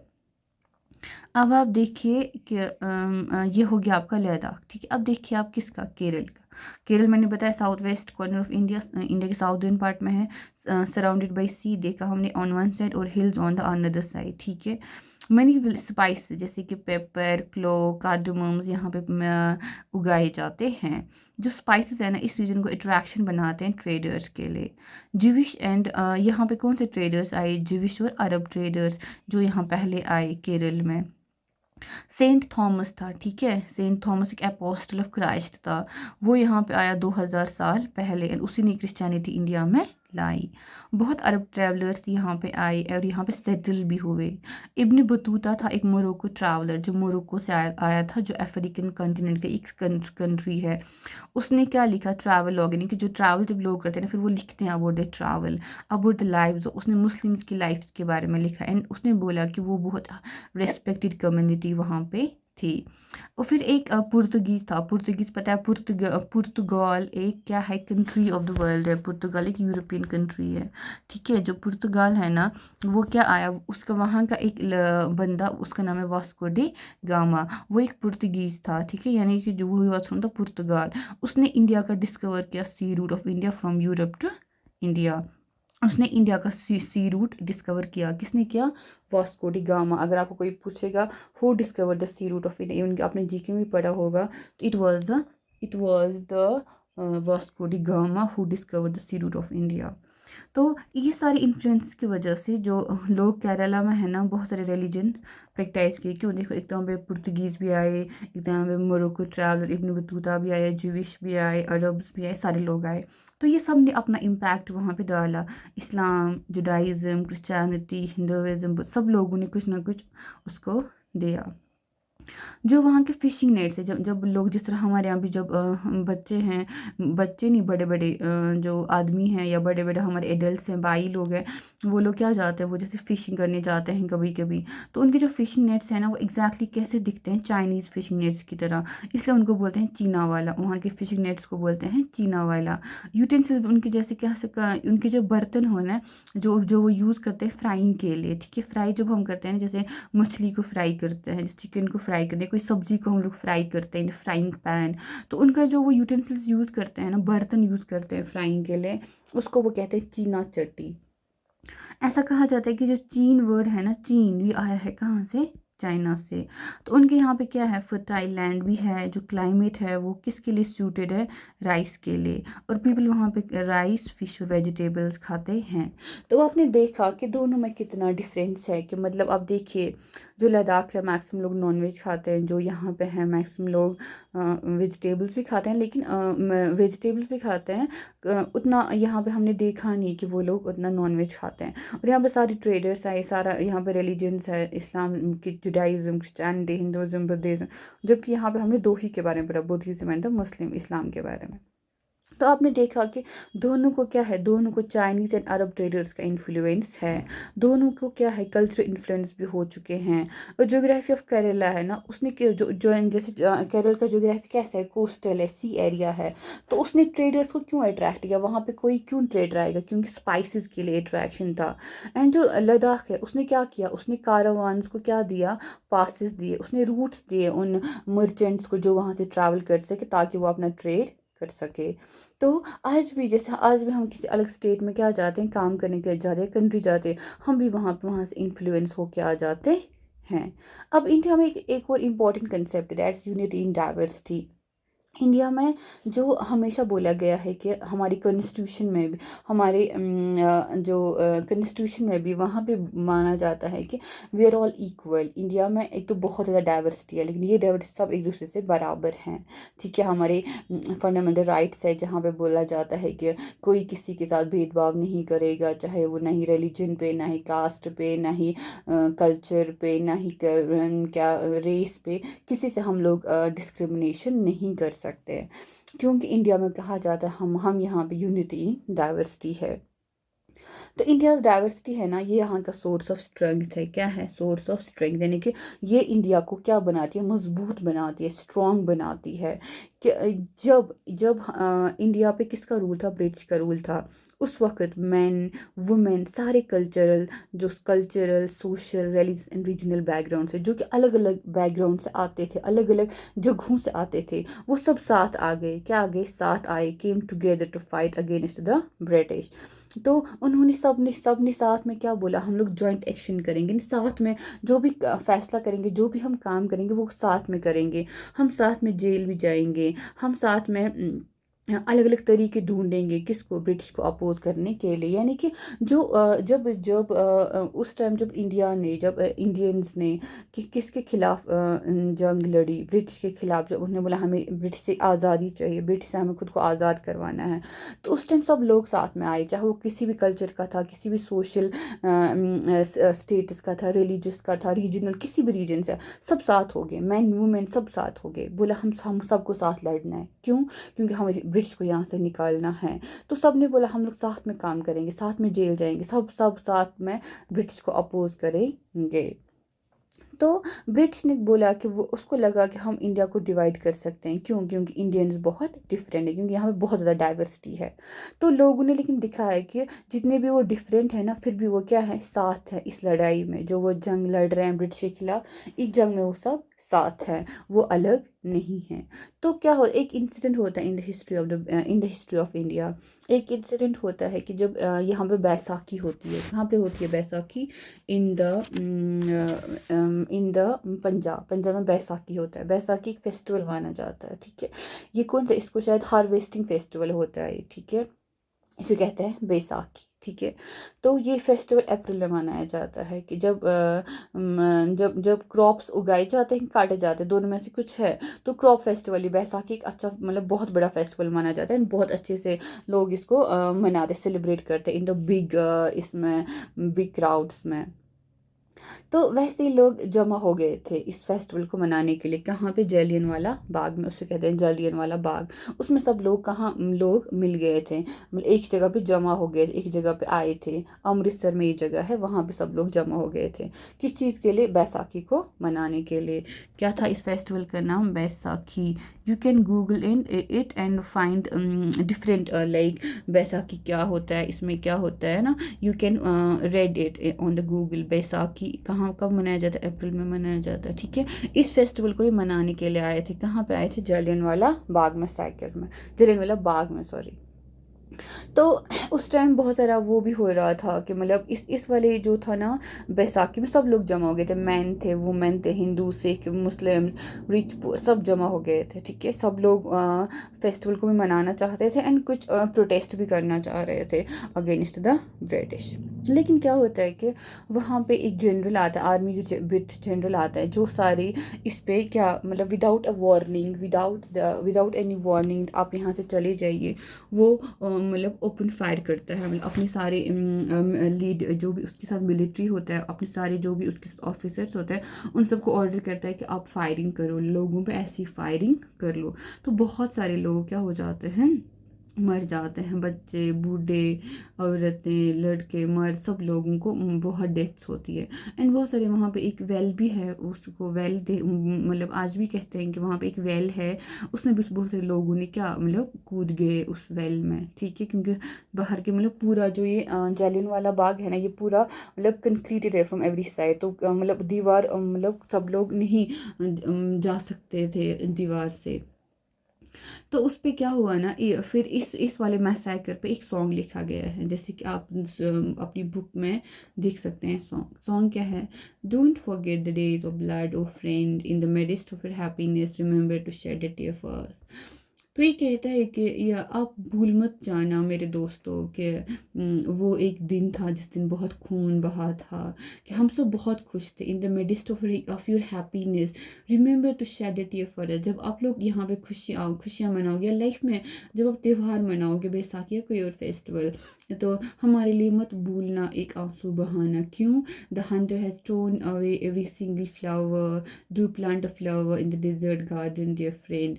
अब आप देखिए कि ये हो गया आपका लद्दाख, ठीक है। अब देखिए आप किसका, केरल का। केरल मैंने बताया south west corner of India, India के साउदर्न पार्ट में है, सराउंडेड बाय सी देखा हमने ऑन वन साइड, और hills on the another side, ठीक है। मनी स्पाइस जैसे कि पेपर, क्लो, कार्डमम्स यहाँ पे उगाए जाते हैं। जो स्पाइसेस है ना, इस रीजन को अट्रैक्शन बनाते हैं ट्रेडर्स के लिए। जिविश एंड यहाँ पे कौन से ट्रेडर्स आए, जिविश और अरब ट्रेडर्स जो यहाँ पहले आए केरल में। सेंट थॉमस था, ठीक है, सेंट थॉमस एक अपोस्टल ऑफ क्राइस्ट था, वो यहाँ पे आया 2000 साल पहले, एंड उसी ने क्रिश्चियनिटी इंडिया में लाई। बहुत अरब ट्रैवलर्स यहाँ पे आए और यहाँ पे सेटल भी हुए। इब्न बतूता था एक मोरक्को ट्रैवलर, जो मोरक्को से आया था, जो अफ्रीकन कॉन्टिनेंट का एक कंट्री है। उसने क्या लिखा, ट्रैवल लॉग, यानी कि जो ट्रैवल जब लोग करते हैं ना, फिर वो लिखते हैं about the travel, about the lives. उसने मुस्लिम्स की लाइफ के बारे में लिखा, एंड उसने बोला कि वो बहुत रेस्पेक्टेड कम्युनिटी वहाँ पे थी। और फिर एक पुर्तगीज था, पुर्तगीज पता है, पुर्तगाल एक क्या है, कंट्री ऑफ द वर्ल्ड है। पुर्तगाल एक यूरोपियन कंट्री है, ठीक है। जो पुर्तगाल है ना, वो क्या आया, उसका वहाँ का एक बंदा, उसका नाम है वास्को डे गामा, वो एक पुर्तगीज था, ठीक है, यानी कि जो वो हुआ था पुर्तगाल। उसने इंडिया का डिस्कवर किया, sea route of India from Europe to India. उसने इंडिया का सी रूट डिस्कवर किया। किसने किया? Vasco da Gama. अगर आपको कोई पूछेगा who discover the sea route of India, even आपने जीके में भी पढ़ा होगा, तो it was the Vasco da Gama who discover the sea route of India. तो ये सारे इन्फ्लुएंस की वजह से जो लोग केरला में है ना, बहुत सारे रिलीजन प्रैक्टिस किए। क्यों? देखो, एक तो यहाँ पे पुर्तगीज़ भी आए, एक तो यहाँ पे मोरक्को ट्रैवलर इब्न बतूता भी आया, ज्यूइश भी आए, अरब्स भी आए, सारे लोग आए। तो ये सब ने अपना इम्पैक्ट वहाँ पे डाला। इस्लाम, जुडाइज़म, क्रिश्चियनिटी, हिंदुज़म, सब लोगों ने कुछ ना कुछ उसको दिया। जो वहाँ के फिशिंग नेट्स है, जब जब लोग, जिस तरह हमारे यहाँ भी जब हम बच्चे हैं, बच्चे नहीं, बड़े बड़े जो आदमी हैं या बड़े बड़े हमारे एडल्ट्स हैं, भाई लोग हैं, वो लोग क्या जाते हैं, वो जैसे फ़िशिंग करने जाते हैं कभी कभी, तो उनके जो फ़िशिंग नेट्स हैं ना, वो एग्जैक्टली कैसे दिखते हैं? चाइनीज़ फ़िशिंग नेट्स की तरह। इसलिए उनको बोलते हैं चीना वाला, वहाँ के फ़िशिंग नेट्स को बोलते हैं चीना वाला। यूटेंसिल उनके जैसे क्या उनके जो बर्तन हो ना, जो जो वो यूज़ करते हैं फ्राइंग के लिए, ठीक है, फ्राई जब हम करते हैं ना, जैसे मछली को फ्राई करते हैं, जैसे चिकन को फ्राई करते हैं, कोई सब्जी को हम लोग फ्राई करते हैं फ्राइंग पैन, तो उनका जो वो यूटेंसिल्स यूज़ करते हैं ना, बर्तन यूज़ करते हैं फ्राइंग के लिए, उसको वो कहते हैं चीना चट्टी। ऐसा कहा जाता है कि जो चीन वर्ड है ना, चीन भी आया है कहाँ से? चाइना से। तो उनके यहाँ पे क्या है? फर्टाइल लैंड भी है, जो क्लाइमेट है वो किसके लिए सूटेड है? राइस के लिए। और पीपल वहाँ पे राइस, फिश और वेजिटेबल्स खाते हैं। तो आपने देखा कि दोनों में कितना डिफरेंस है, कि मतलब आप देखिए, जो लद्दाख है मैक्सिमम लोग नॉनवेज खाते हैं, जो यहाँ पे है मैक्सिमम लोग वेजिटेबल्स भी खाते हैं, लेकिन वेजिटेबल्स भी खाते हैं, उतना यहाँ पे हमने देखा नहीं कि वो लोग उतना नॉनवेज खाते हैं। और यहाँ पे सारे ट्रेडर्स आए, सारा यहाँ पे रिलीजन्स है, इस्लाम की, जुडाइज़म, क्रिश्चियनिटी, हिंदुज़म, बुद्धिज़्म, जबकि यहाँ पे हमने दो ही के बारे में पढ़ा, बुद्धिज़्म एंड द मुस्लिम, इस्लाम के बारे में। तो आपने देखा कि दोनों को क्या है, दोनों को चाइनीज़ एंड अरब ट्रेडर्स का इन्फ्लुएंस है, दोनों को क्या है, कल्चरल इन्फ्लुएंस भी हो चुके हैं। और ज्योग्राफी ऑफ केरला है ना, उसने जो जैसे केरल का ज्योग्राफी कैसा है? कोस्टल है, सी एरिया है, तो उसने ट्रेडर्स को क्यों अट्रैक्ट किया? वहाँ पे कोई क्यों ट्रेडर आएगा? क्योंकि स्पाइसेस के लिए अट्रैक्शन था। एंड जो लद्दाख है, उसने क्या किया? उसने कारवान्स को क्या दिया? पासिस दिए, उसने रूट्स दिए उन मर्चेंट्स को जो वहाँ से ट्रैवल कर सके, ताकि वो अपना ट्रेड कर सके। तो आज भी, जैसे आज भी हम किसी अलग स्टेट में क्या जाते हैं, काम करने के लिए जाते हैं, कंट्री जाते हैं, हम भी वहाँ से इन्फ्लुएंस होके आ जाते हैं। अब इंडिया में एक और इम्पॉर्टेंट कंसेप्ट है, that's unity in diversity. India में जो हमेशा बोला गया है कि हमारी कॉन्स्टिट्यूशन में भी, हमारे जो कॉन्स्टिट्यूशन में भी, वहाँ पे माना जाता है कि we are all equal. India में एक तो बहुत ज़्यादा डाइवर्सिटी है, लेकिन ये डाइवर्सिटी सब एक दूसरे से बराबर हैं, ठीक है। हमारे फंडामेंटल राइट्स है, जहाँ पे बोला जाता है कि कोई किसी के साथ भेदभाव नहीं करेगा, चाहे वो ना ही रिलीजन पे, ना ही कास्ट पे, ना ही कल्चर पे, ना ही क्या रेस पे, किसी से हम लोग डिस्क्रिमिनेशन नहीं कर सकते, क्योंकि इंडिया में कहा जाता है हम यहाँ पे यूनिटी इन डाइवर्सिटी है। तो इंडिया डाइवर्सिटी है ना, ये यहाँ का सोर्स ऑफ स्ट्रेंथ है। क्या है? सोर्स ऑफ स्ट्रेंथ, यानी कि ये इंडिया को क्या बनाती है? मजबूत बनाती है, स्ट्रॉन्ग बनाती है। कि जब जब इंडिया पे किसका रूल था? ब्रिटिश का रूल था। उस वक्त मैन, वुमेन, सारे cultural, social, religious and regional background से, जो कि अलग अलग बैकग्राउंड से आते थे, अलग अलग जगहों से आते थे, वो सब साथ आ गए। क्या आ गए? साथ आए, came together to fight against the British. तो उन्होंने सबने साथ में क्या बोला? हम लोग जॉइंट एक्शन करेंगे, साथ में जो भी फैसला करेंगे, जो भी हम काम करेंगे, वो साथ में करेंगे। हम साथ में जेल भी जाएंगे, हम साथ में अलग अलग तरीके ढूंढेंगे, किसको? ब्रिटिश को अपोज करने के लिए। यानी कि जो जब जब उस टाइम जब जब इंडियंस ने किसके खिलाफ जंग लड़ी? ब्रिटिश के खिलाफ। जब उन्होंने बोला हमें ब्रिटिश से आज़ादी चाहिए, ब्रिटिश से हमें खुद को आज़ाद करवाना है, तो उस टाइम सब लोग साथ में आए, चाहे वो किसी भी कल्चर का था, किसी भी सोशल स्टेटस का था, रिलीजियस का था, रीजनल, किसी भी रीजन से, सब साथ हो गए, मैन वुमेन सब साथ हो गए। बोला हम सबको साथ लड़ना है। क्यों? क्योंकि हमें ब्रिटिश को यहाँ से निकालना है। तो सब ने बोला हम लोग साथ में काम करेंगे, साथ में जेल जाएंगे, सब सब साथ में ब्रिटिश को अपोज करेंगे। तो ब्रिटिश ने बोला कि वो, उसको लगा कि हम इंडिया को डिवाइड कर सकते हैं। क्यों? क्योंकि इंडियंस बहुत डिफरेंट है, क्योंकि यहाँ पे बहुत ज़्यादा डाइवर्सिटी है। तो लोगों ने लेकिन दिखाया कि जितने भी वो डिफरेंट है ना, फिर भी वो क्या है? साथ है इस लड़ाई में। जो वो जंग लड़ रहे हैं ब्रिटिश के खिलाफ, इस जंग में वो सब साथ हैं, वो अलग नहीं हैं। तो क्या हो, एक इंसिडेंट होता है in the history of India. एक इंसिडेंट होता है कि जब यहाँ पे बैसाखी होती है। कहाँ पे होती है बैसाखी? इन द पंजाब में बैसाखी होता है। बैसाखी एक फेस्टिवल माना जाता है, ठीक है। ये कौन सा, इसको शायद हार्वेस्टिंग फेस्टिवल होता है, ठीक है। इसे कहते हैं बैसाखी, ठीक है। तो ये फेस्टिवल अप्रैल में मनाया जाता है कि जब जब क्रॉप्स उगाए जाते हैं, काटे जाते हैं, दोनों में से कुछ है। तो क्रॉप फेस्टिवल, ये बैसाखी एक अच्छा मतलब बहुत बड़ा फेस्टिवल माना जाता है। बहुत अच्छे से लोग इसको मनाते, सेलिब्रेट करते हैं इन द बिग इसमें बिग क्राउड्स में। तो वैसे ही लोग जमा हो गए थे इस फेस्टिवल को मनाने के लिए। कहाँ पे? जलियनवाला बाग में, उसे कहते हैं जलियनवाला बाग। उसमें सब लोग कहाँ लोग मिल गए थे, मतलब एक जगह पे जमा हो गए, एक जगह पे आए थे। अमृतसर में ये जगह है, वहाँ पे सब लोग जमा हो गए थे। किस चीज़ के लिए? बैसाखी को मनाने के लिए। क्या था इस फेस्टिवल का नाम? Baisakhi. You can Google in it and find different like Baisakhi क्या होता है, इसमें क्या होता है ना। You can read it on the Google. Baisakhi कहाँ कब मनाया जाता है? अप्रैल में मनाया जाता है, ठीक है। इस फेस्टिवल को ही मनाने के लिए आए थे। कहाँ पे आए थे? जलियनवाला बाग में, साइकिल में, जलियनवाला बाग में, सॉरी। तो उस टाइम बहुत सारा वो भी हो रहा था कि मतलब इस वाले जो था ना, बैसाखी में सब लोग जमा हो गए थे। मैन थे, वुमेन थे, हिंदू, सिख, मुस्लिम, रिच पुअर, सब जमा हो गए थे, ठीक है। सब लोग फेस्टिवल को भी मनाना चाहते थे एंड कुछ प्रोटेस्ट भी करना चाह रहे थे अगेंस्ट द ब्रिटिश। लेकिन क्या होता है कि वहाँ पे एक जनरल आता है, आर्मी जो ब्रिटिश जनरल आता है, जो सारी इस पे क्या मतलब without a warning, without any warning आप यहाँ से चले जाइए। वो मतलब ओपन फायर करता है, मतलब अपने सारे लीड जो भी उसके साथ मिलिट्री होता है, अपने सारे जो भी उसके साथ ऑफिसर्स होते हैं, उन सबको ऑर्डर करता है कि आप फायरिंग करो, लोगों पे ऐसी फायरिंग कर लो। तो बहुत सारे लोग क्या हो जाते हैं, मर जाते हैं। बच्चे, बूढ़े, औरतें, लड़के, मर्द, सब लोगों को बहुत डेथ्स होती है। एंड बहुत सारे वहाँ पे एक वेल भी है, उसको वेल दे मतलब आज भी कहते हैं कि वहाँ पे एक वेल है। उसमें भी बहुत सारे लोगों ने क्या मतलब कूद गए उस वेल में, ठीक है। क्योंकि बाहर के मतलब पूरा जो ये जालियनवाला बाग है ना, ये पूरा मतलब कंक्रीटेड है फ्रॉम एवरी साइड। तो मतलब दीवार मतलब सब लोग नहीं जा सकते थे दीवार से। तो उस पे क्या हुआ ना, फिर इस वाले मैसेकर पे एक सॉन्ग लिखा गया है, जैसे कि आप अपनी बुक में देख सकते हैं। सॉन्ग क्या है? Don't forget the days of blood O friend, in the midst of your happiness remember to shed a tear first. तो ये कहता है कि ये आप भूल मत जाना मेरे दोस्तों कि वो एक दिन था जिस दिन बहुत खून बहा था, कि हम सब बहुत खुश थे। In the midst of your happiness remember to shed a tear for us. जब आप लोग यहाँ पे खुशियाँ मनाओगे लाइफ में, जब आप त्यौहार मनाओगे, बैसाखी या कोई और फेस्टिवल, तो हमारे लिए मत भूलना एक आंसू बहाना। क्यों? The hunter has thrown away every single flower, do plant a flower in the desert garden dear friend.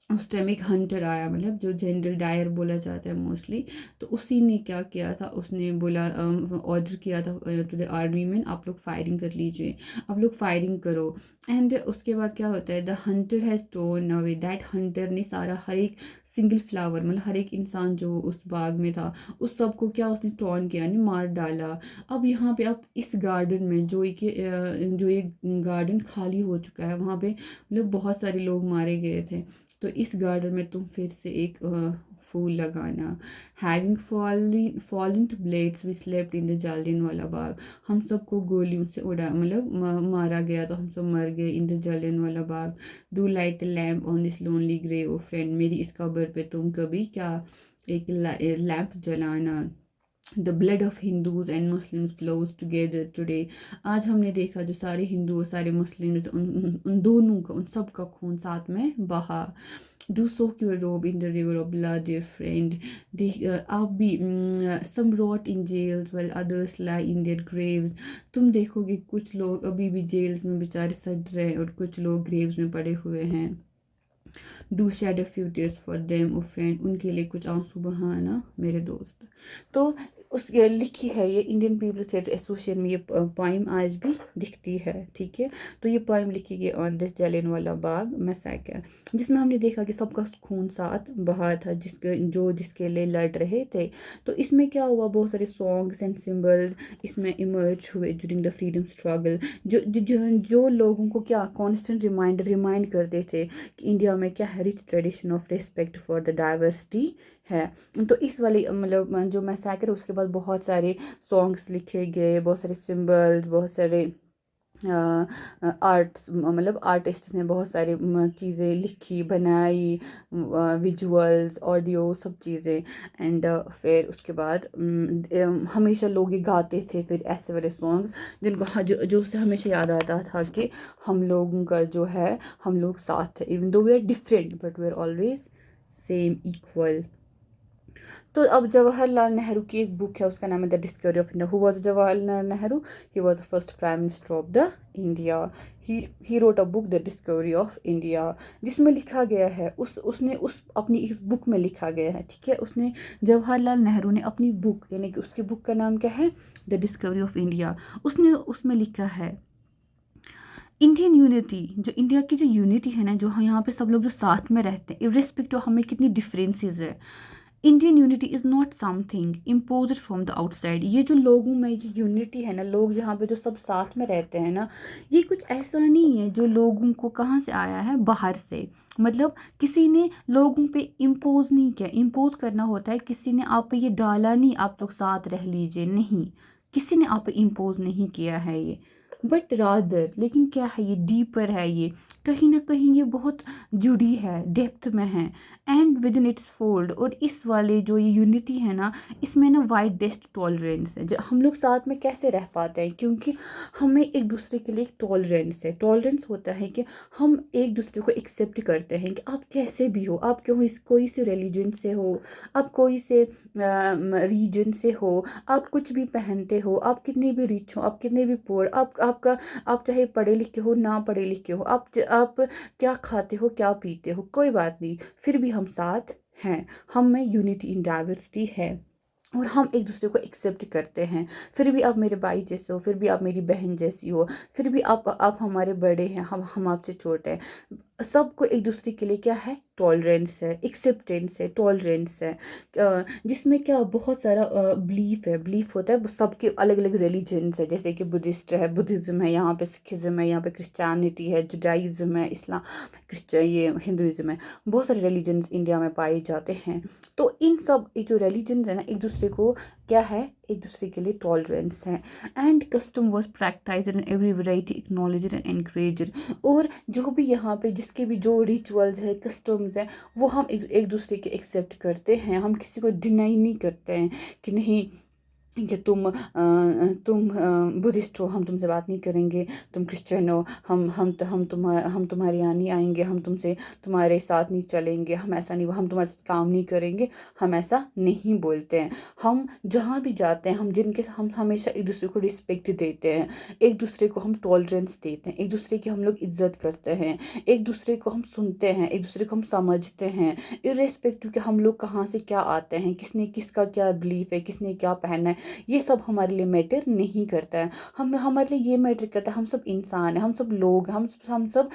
उस टाइम एक हंटर आया, मतलब जो जनरल डायर बोला जाता है मोस्टली। तो उसी ने क्या किया था, उसने बोला ऑर्डर किया था टू द आर्मी मैन, आप लोग फायरिंग कर लीजिए, आप लोग फायरिंग करो। एंड उसके बाद क्या होता है, the hunter has torn away, that Hunter ने सारा हर एक सिंगल फ्लावर, मतलब हर एक इंसान जो उस बाग में था, उस सब को क्या उसने टॉर्न किया, नहीं मार डाला। अब यहाँ पे आप इस गार्डन में जो ये गार्डन खाली हो चुका है, वहाँ पे मतलब बहुत सारे लोग मारे गए थे। तो इस गार्डन में तुम फिर से एक फूल लगाना। Having falling to blades we slept in the Jallianwala Bagh. हम सबको गोलियों से उड़ा मतलब मारा गया, तो हम सब मर गए in the Jallianwala Bagh. Do light a lamp on this lonely grave O friend, मेरी इस कब्र पे तुम कभी क्या एक लैम्प जलाना। The blood of Hindus and Muslims flows together today. आज हमने देखा जो सारे हिंदू और सारे मुस्लिम, उन दोनों का, उन सब का खून साथ में बहा। Do soak your robe in the river of blood dear friend। आप भी some rot in jails while others lie in their graves। तुम देखोगे कुछ लोग अभी भी जेल्स में बेचारे सड़ रहे हैं और कुछ लोग ग्रेव्स में पड़े हुए हैं। Do shed a few tears for them O friend, उनके लिए कुछ आंसू बहाना मेरे दोस्त। तो उस ये लिखी है, ये इंडियन पीपल्स थिएटर एसोसिएशन में ये पोइम आज भी दिखती है, ठीक है। तो ये पोइम लिखी गई on this Jallianwala Bagh massacre, जिसमें हमने देखा कि सबका खून साथ बहा था, जिसके लिए लड़ रहे थे। तो इसमें क्या हुआ, बहुत सारे सॉन्ग्स एंड सिंबल्स इसमें इमर्ज हुए ड्यूरिंग द फ्रीडम स्ट्रगल, जो लोगों को क्या कॉन्स्टेंट रिमाइंड करते थे कि इंडिया में क्या है, rich tradition of respect for the diversity है। तो इस वाली मतलब जो मैसेकर है उसके बाद बहुत सारे सॉन्ग्स लिखे गए, बहुत सारे सिंबल्स, बहुत सारे आर्ट्स मतलब आर्टिस्ट ने बहुत सारी चीज़ें लिखी बनाई, विजुअल्स ऑडियो सब चीज़ें। एंड फिर उसके बाद हमेशा लोग ये गाते थे फिर ऐसे वाले सॉन्ग्स जिनको जो उससे हमेशा याद आता था कि हम लोगों का जो है, हम लोग साथ थे, even though we are different but we are always same equal. तो अब जवाहरलाल नेहरू की एक बुक है, उसका नाम है the discovery of India. Who was Jawaharlal Nehru? He was the first prime minister of the India. He wrote a book the discovery of India, जिसमें लिखा गया है उसने उस अपनी इस बुक में लिखा गया है, ठीक है। उसने जवाहरलाल नेहरू ने अपनी बुक, यानी कि उसकी बुक का नाम क्या है, द डिस्कवरी ऑफ इंडिया, उसने उसमें लिखा है इंडियन यूनिटी, जो इंडिया की जो यूनिटी है ना, जो हम यहाँ पे सब लोग जो साथ में रहते हैं इर्रेस्पेक्टिव हमें कितनी डिफरेंसेस है, Indian unity is not something impose from the outside. ये जो लोगों में जो यूनिटी है ना, लोग यहाँ पे जो सब साथ में रहते हैं ना, ये कुछ ऐसा नहीं है जो लोगों को कहाँ से आया है, बाहर से। मतलब किसी ने लोगों पे इम्पोज नहीं किया। इम्पोज करना होता है किसी ने आप पे ये डाला नहीं, आप लोग साथ रह लीजिए, नहीं, किसी ने आप पे इम्पोज नहीं किया है ये, बट रादर, लेकिन क्या है ये डीपर है, ये कहीं ना कहीं ये बहुत जुड़ी है, डेप्थ में है, and with in its fold. और इस वाले जो ये यूनिटी है ना, इसमें ना वाइडेस्ट टॉलरेंस है। हम लोग साथ में कैसे रह पाते हैं, क्योंकि हमें एक दूसरे के लिए टॉलरेंस है। टॉलरेंस होता है कि हम एक दूसरे को एक्सेप्ट करते हैं कि आप कैसे भी हो, आप क्यों कोई से रिलीजन से हो, आप कोई से रीजन से हो, आप कुछ भी पहनते हो, आप कितने भी रिच हो, आप कितने भी पुअर, आप चाहे पढ़े लिखे हो ना पढ़े लिखे हो, आप क्या खाते हो क्या पीते हो, कोई बात नहीं, फिर भी हम साथ हैं। हम में यूनिटी इन डाइवर्सिटी है और हम एक दूसरे को एक्सेप्ट करते हैं। फिर भी आप मेरे भाई जैसे हो, फिर भी आप मेरी बहन जैसी हो, फिर भी आप हमारे बड़े हैं, हम आपसे छोटे हैं। सबको एक दूसरे के लिए क्या है, टॉलरेंस है, एक्सेप्टेंस है, टॉलरेंस है। जिसमें क्या बहुत सारा बिलीफ है। बिलीफ होता है सबके अलग अलग रिलीजन्स है, जैसे कि बुद्धिस्ट है, बुद्धिज़्म है, यहाँ पे सिखिज़्म है, यहाँ पे क्रिश्चियनिटी है, जुडाइज़्म है, इस्लाम, क्रिश्चियन, ये हिंदुइज़्म है। बहुत सारे रिलीजन्स इंडिया में पाए जाते हैं। तो इन सब ये जो रिलीजन्स है ना, एक दूसरे को क्या है, एक दूसरे के लिए टॉलरेंस है। And custom was practise in every variety acknowledge and encourage. और जो भी यहाँ पे जिसके भी जो रिचुअल्स है, कस्टम्स है, वो हम एक दूसरे के एक्सेप्ट करते हैं। हम किसी को डिनाई नहीं करते हैं कि नहीं कि तुम बुद्धिस्ट हो, हम तुमसे बात नहीं करेंगे, तुम क्रिश्चियन हो, हम तुम्हारे यहाँ नहीं आएंगे, हम तुम्हारे साथ नहीं चलेंगे, हम ऐसा नहीं, हम तुम्हारे साथ काम नहीं करेंगे, हम ऐसा नहीं बोलते हैं। हम जहाँ भी जाते हैं, हम हमेशा एक दूसरे को रिस्पेक्ट देते हैं, एक दूसरे को हम टॉलरेंस देते हैं, एक दूसरे की हम लोग इज्जत करते हैं, एक दूसरे को हम सुनते हैं, एक दूसरे को हम समझते हैं, इर्रेस्पेक्टिव कि हम लोग कहाँ से क्या आते हैं, किसने किसका क्या बिलीफ है, किसने क्या पहनना है, ये सब हमारे लिए मैटर नहीं करता है। हमारे लिए ये मैटर करता है, हम सब इंसान हैं, हम सब लोग, हम सब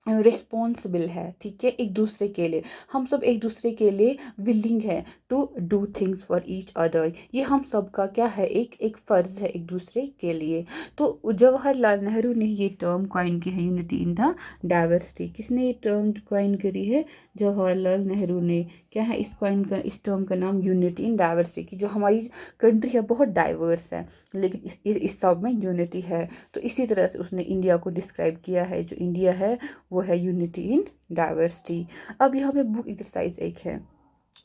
रिस्पॉन्सिबल है, ठीक है, एक दूसरे के लिए। हम सब एक दूसरे के लिए विलिंग है to do things for each other. ये हम सब का क्या है, एक फ़र्ज है एक दूसरे के लिए। तो जवाहरलाल नेहरू ने ये टर्म कॉइन की है, यूनिटी इन द डाइवर्सिटी। किसने ये टर्म कॉइन करी है, जवाहरलाल नेहरू ने। क्या है इस टर्म का नाम, यूनिटी इन डाइवर्सिटी। की जो हमारी कंट्री है बहुत डाइवर्स है, लेकिन इस सब में यूनिटी है। तो इसी तरह से उसने इंडिया को डिस्क्राइब किया है, जो इंडिया है वो है यूनिटी इन डाइवर्सिटी। अब यहाँ पे बुक एक्सरसाइज एक है,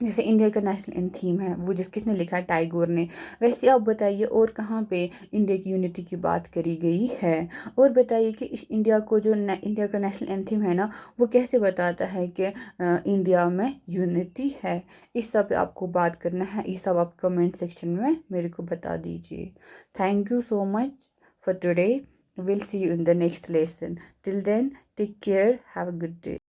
जैसे इंडिया का नेशनल एंथीम है, वो किसने लिखा है, टैगोर ने। वैसे आप बताइए और कहाँ पे इंडिया की यूनिटी की बात करी गई है। और बताइए कि इस इंडिया को जो इंडिया का नेशनल एंथीम है ना, वो कैसे बताता है कि इंडिया में यूनिटी है। इस सब पे आपको बात करना है, ये सब आप कमेंट सेक्शन में मेरे को बता दीजिए। Thank you so much for today. We'll see you in the next lesson. Till then, take care. Have a good day.